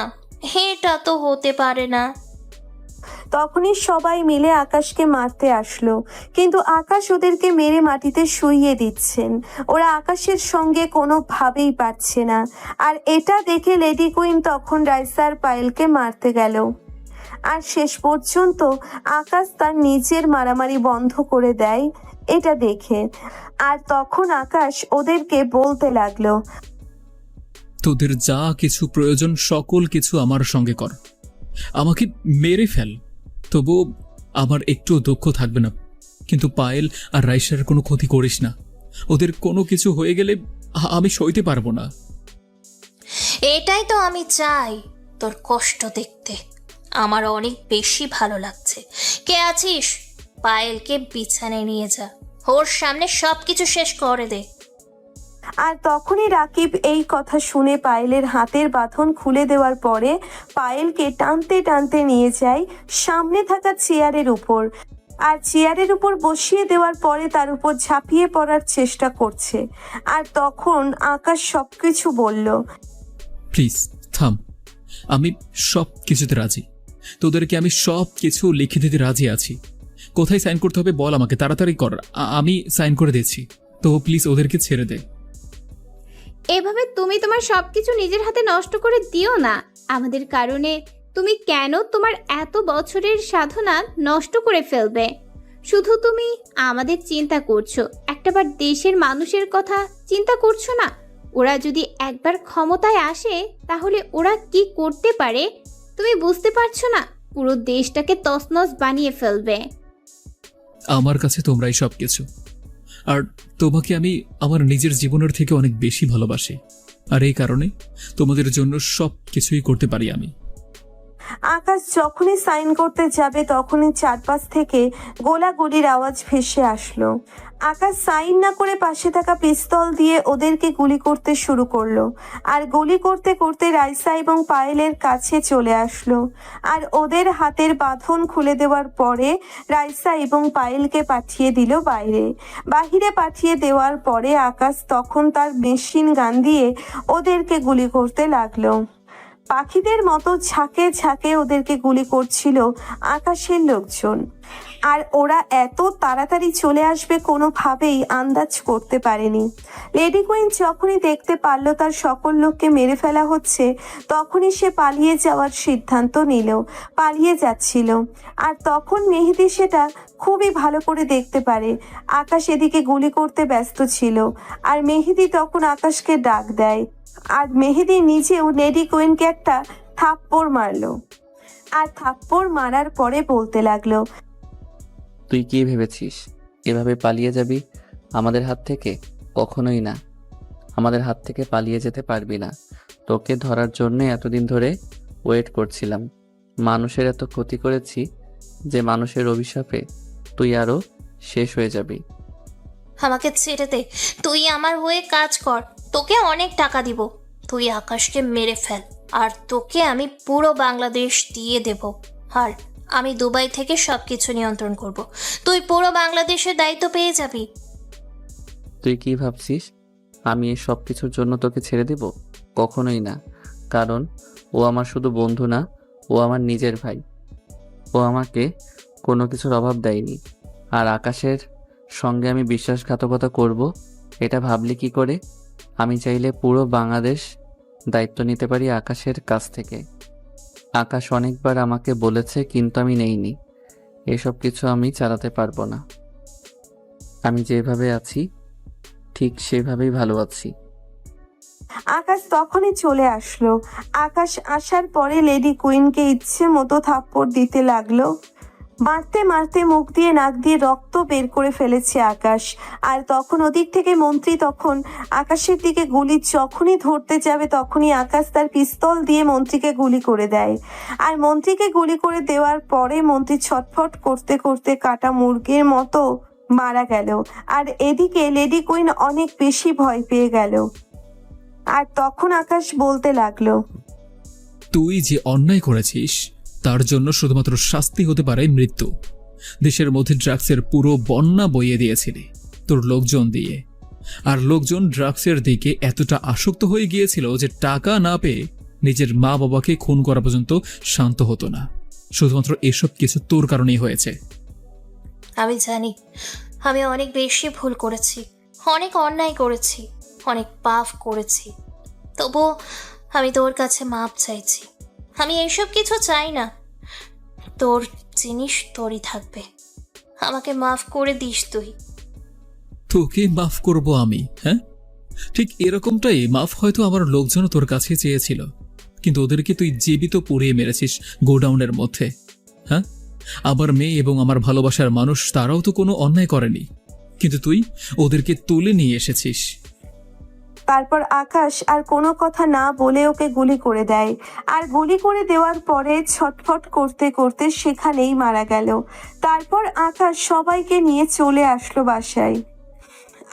এটা তো হতে পারে না। তখনই সবাই মিলে আকাশকে মারতে আসলো, কিন্তু আকাশ ওদেরকে মেরে মাটিতে শুইয়ে দিচ্ছেন। ওরা আকাশের সঙ্গে কোনোভাবেই পারছে না। আর এটা দেখে লেডি কুইন তখন রাইসার পায়েলকে মারতে গেল, আর শেষ পর্যন্ত আকাশ তার নিজের মারামারি বন্ধ করে দেয় এটা দেখে। আর তখন আকাশ ওদেরকে বলতে লাগলো, তোদের যা কিছু প্রয়োজন সকল কিছু আমার সঙ্গে কর, আমাকে মেরে ফেল, তবু আমার একটু দুঃখ থাকবে না। কিন্তু পায়েল আর রাইসার কোনো ক্ষতি করিস না, ওদের কোনো কিছু হয়ে গেলে আমি সইতে পারবো না। এটাই তো আমি চাই, তোর কষ্ট দেখতে আমার অনেক বেশি ভালো লাগছে। কে আছিস? পায়েলকে বিছানায় নিয়ে যা, ওর সামনে সবকিছু শেষ করে দে। আর তখনই রাকিব এই কথা শুনে পায়েলের হাতের বাঁধন খুলে দেওয়ার পরে পায়েলকে টানতে টানতে নিয়ে যায় সামনে থাকা চেয়ারের উপর, আর চেয়ারের উপর বসিয়ে দেওয়ার পরে তার উপর ঝাঁপিয়ে পড়ার চেষ্টা করছে। আর তখন আকাশ সবকিছু বলল, প্লিজ থাম, আমি সব কিছুতে রাজি, তোদেরকে আমি সব কিছু লিখে দিতে রাজি আছি। কোথায় সাইন করতে হবে বল আমাকে, তাড়াতাড়ি কর, আমি সাইন করে দিচ্ছি। তো প্লিজ ওদেরকে ছেড়ে দে। এভাবে তুমি তোমার সবকিছু নিজের হাতে নষ্ট করে দিও না। আমাদের কারণে তুমি কেন তোমার এত বছরের সাধনা নষ্ট করে ফেলবে? শুধু তুমি আমাদের চিন্তা করছো, একটাবার দেশের মানুষের কথা চিন্তা করছো না? ওরা যদি একবার ক্ষমতায় আসে তাহলে ওরা কি করতে পারে তুমি বুঝতে পারছো না? পুরো দেশটাকে তছনছ বানিয়ে ফেলবে। আমার কাছে তোমরাই সব কিছু, আর তোমাকে আমি আমার নিজের জীবনের থেকে অনেক বেশি ভালোবাসি, আর এই কারণে তোমাদের জন্য সব কিছুই করতে পারি আমি। আকাশ যখনই সাইন করতে যাবে তখনই চারপাশ থেকে গোলাগুলির আওয়াজ ভেসে আসলো। আকাশ সাইন না করে পাশে থাকা পিস্তল দিয়ে ওদেরকে গুলি করতে শুরু করলো, আর গুলি করতে করতে রাইসা এবং পায়েলের কাছে চলে আসলো। আর ওদের হাতের বাঁধন খুলে দেওয়ার পরে রাইসা এবং পায়েলকে পাঠিয়ে দিল বাহিরে পাঠিয়ে দেওয়ার পরে আকাশ তখন তার মেশিন গান দিয়ে ওদেরকে গুলি করতে লাগলো। পাখিদের মতো ঝাঁকে ঝাঁকে ওদেরকে গুলি করছিল আকাশের লোকজন, আর ওরা এত তাড়াতাড়ি চলে আসবে কোনোভাবেই আন্দাজ করতে পারেনি। লেডি কুইন যখনই দেখতে পারলো তার সকল লোককে মেরে ফেলা হচ্ছে তখনই সে পালিয়ে যাওয়ার সিদ্ধান্ত নিল, পালিয়ে যাচ্ছিল। আর তখন মেহেদি সেটা খুবই ভালো করে দেখতে পারে। আকাশ এদিকে গুলি করতে ব্যস্ত ছিল, আর মেহেদি তখন আকাশকে ডাক দেয়, আর মেহেদি নিজেও লেডি কুইনকে একটা থাপ্পড় মারলো, আর থাপ্পড় মারার পরে বলতে লাগলো, তুই কি ভেবেছিস এভাবে পালিয়ে যাবি আমাদের হাত থেকে? কখনোই না, আমাদের হাত থেকে পালিয়ে যেতে পারবি না। তোকে ধরার জন্য এতদিন ধরে ওয়েট করছিলাম। মানুষের এত ক্ষতি করেছি যে মানুষের অভিশাপে তুই আরো শেষ হয়ে যাবি। আমাকে ছেড়ে দে, তুই আমার হয়ে কাজ কর, তোকে অনেক টাকা দিব। তুই আকাশকে মেরে ফেল, আর তোকে আমি পুরো বাংলাদেশ দিয়ে দেব। আর আমি দুবাই থেকে সবকিছু নিয়ন্ত্রণ করব। তুই পুরো বাংলাদেশের দায়িত্ব পেয়ে যাবি। তুই কি ভাবছিস আমি এই সব কিছুর জন্য তোকে ছেড়ে দেব? কখনোই না। কারণ ও আমার শুধু বন্ধু না, ও আমার নিজের ভাই। ও আমাকে কোনো কিছুর অভাব দেয়নি। আর আকাশের সঙ্গে আমি বিশ্বাসঘাতকতা করব এটা ভাবলি কি করে? আমি চাইলে পুরো বাংলাদেশ দায়িত্ব নিতে পারি আকাশের কাছ থেকে। আকাশ অনেকবার আমাকে বলেছে, কিন্তু আমি নেইনি। এসব কিছু আমি চালাতে পারবো না। আমি যেভাবে আছি ঠিক সেভাবেই ভালো আছি। আকাশ তখনই চলে আসলো। আকাশ আসার পরে লেডি কুইনকে ইচ্ছে মতো থাপ্পড় দিতে লাগলো। মারতে মারতে মুখ দিয়ে নাক দিয়ে রক্ত বের করে ফেলেছে আকাশ। আর তখন ওদিক থেকে মন্ত্রী তখন আকাশের দিকে গুলি যখনই ধরতে যাবে তখনই আকাশ তার পিস্তল দিয়ে মন্ত্রীকে গুলি করে দেয়। আর মন্ত্রীকে গুলি করে দেওয়ার পরে মন্ত্রী ছটফট করতে করতে কাটা মুরগির মতো মারা গেল। আর এদিকে লেডি কুইন অনেক বেশি ভয় পেয়ে গেল। আর তখন আকাশ বলতে লাগলো, তুই যে অন্যায় করেছিস তার জন্য শুধুমাত্র শাস্তি হতে পারে মৃত্যু। দেশের মধ্যে ড্রাগসের পুরো বন্যা বইয়ে দিয়েছিলি তোর লোকজন দিয়ে। আর লোকজন ড্রাগসের দিকে এতটা আসক্ত হয়ে গিয়েছিল যে টাকা না পেয়ে নিজের মা বাবাকে খুন করা পর্যন্ত শান্ত হতো না। শুধুমাত্র এসব কিছু তোর কারণেই হয়েছে। আমি জানি আমি অনেক বেশি ভুল করেছি, অনেক অন্যায় করেছি, অনেক পাপ করেছি। তবুও আমি তোর কাছে মাপ চাইছি। আমি এইসব কিছু চাই না। তোর জিনিস তোরই থাকবে। আমাকে মাফ করে দিস তুই। তোকে মাফ করব আমি? হ্যাঁ, ঠিক এরকমটাই মাফ হয়তো আমার লোকজন তোর কাছে চেয়েছিল, কিন্তু ওদেরকে তুই জীবিত পুড়িয়ে মেরেছিস গোডাউনের মধ্যে। হ্যাঁ, আমার মেয়ে এবং আমার ভালোবাসার মানুষ তারাও তো কোনো অন্যায় করেনি, কিন্তু তুই ওদেরকে তুলে নিয়ে এসেছিস। তারপর আকাশ আর কোনো কথা না বলে ওকে গুলি করে দেয়। আর গুলি করে দেওয়ার পরে ছটফট করতে করতে সেখানেই মারা গেল। তারপর আকাশ সবাইকে নিয়ে চলে আসলো বাসায়।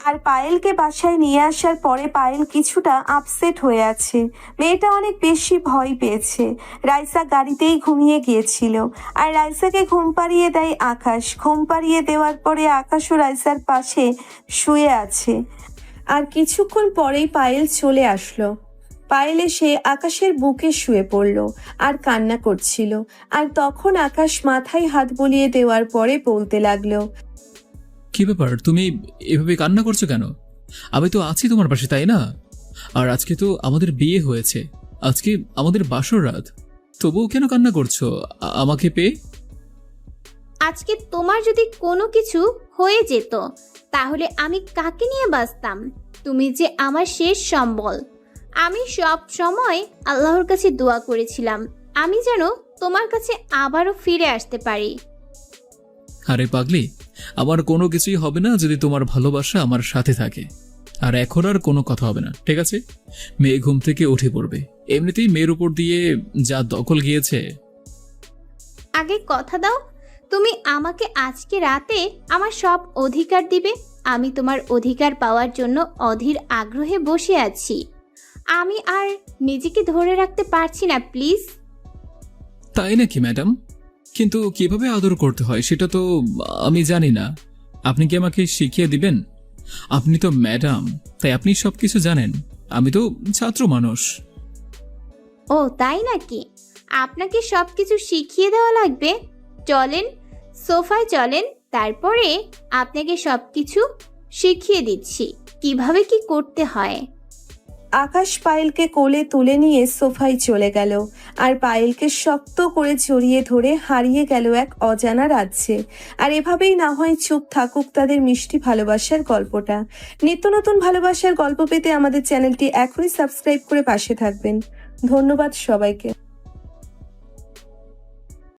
আর পায়েলকে বাসায় নিয়ে আসার পরে পায়েল কিছুটা আপসেট হয়ে আছে। মেয়েটা অনেক বেশি ভয় পেয়েছে। রাইসা গাড়িতেই ঘুমিয়ে গিয়েছিল। আর রাইসাকে ঘুম পাড়িয়ে দেয় আকাশ। ঘুম পাড়িয়ে দেওয়ার পরে আকাশও রাইসার পাশে শুয়ে আছে। আর কিছুক্ষণ পরেই পায়েল চলে আসলো। পায়েল এসে আকাশের বুকে শুয়ে পড়ল আর কান্না করছিল। আর তখন আকাশ মাথায় হাত বুলিয়ে দেওয়ার পরে বলতে লাগলো, কি ব্যাপার, তুমি এভাবে কান্না করছো কেন? আমি তো আছি তোমার পাশে, তাই না? আর আজকে তো আমাদের বিয়ে হয়েছে, আজকে আমাদের বাসর রাত, তবুও কেন কান্না করছো আমাকে পেয়ে? আজকে তোমার যদি কোনো কিছু হয়ে যেত তাহলে আমি কাকে নিয়ে বাঁচতাম? তুমি যে আমার শেষ সম্বল। আমি সব সময় আল্লাহর কাছে দোয়া করেছিলাম আমি যেন তোমার কাছে আবারও ফিরে আসতে পারি। আরে পাগলি, আমার কোনো কিছুই হবে না যদি তোমার ভালোবাসা আমার সাথে থাকে। আর এখন আর কোনো কথা হবে না, ঠিক আছে? মেয়ে ঘুম থেকে উঠে পড়বে। এমনিতেই মেয়ের উপর দিয়ে যা দখল গিয়েছে। আগে কথা দাও, তুমি আমাকে আজকে রাতে আমার সব অধিকার দিবে। আমি তোমার অধিকার পাওয়ার জন্য অধীর আগ্রহে বসে আছি। আমি আর নিজেকে ধরে রাখতে পারছি না, প্লিজ। তাই নাকি ম্যাডাম? কিন্তু কিভাবে আদর করতে হয় সেটা তো আমি জানি না। আপনি কি আমাকে শিখিয়ে দিবেন? আপনি তো ম্যাডাম, তাই আপনি সবকিছু জানেন। আমি তো ছাত্র মানুষ। ও তাই নাকি? আপনাকে সবকিছু শিখিয়ে দেওয়া লাগবে? চলেন সোফায় চলেন, তারপরে আপনাকে সবকিছু শিখিয়ে দিচ্ছি কিভাবে কি করতে হয়। আকাশ পায়েলকে কোলে তুলে নিয়ে সোফায় চলে গেল। আর পায়েলকে শক্ত করে জড়িয়ে ধরে হারিয়ে গেল এক অজানা রাজ্যে। আর এভাবেই না হয় চুপ থাকুক তাদের মিষ্টি ভালোবাসার গল্পটা। নিত্য নতুন ভালোবাসার গল্প পেতে আমাদের চ্যানেলটি এখনই সাবস্ক্রাইব করে পাশে থাকবেন। ধন্যবাদ সবাইকে।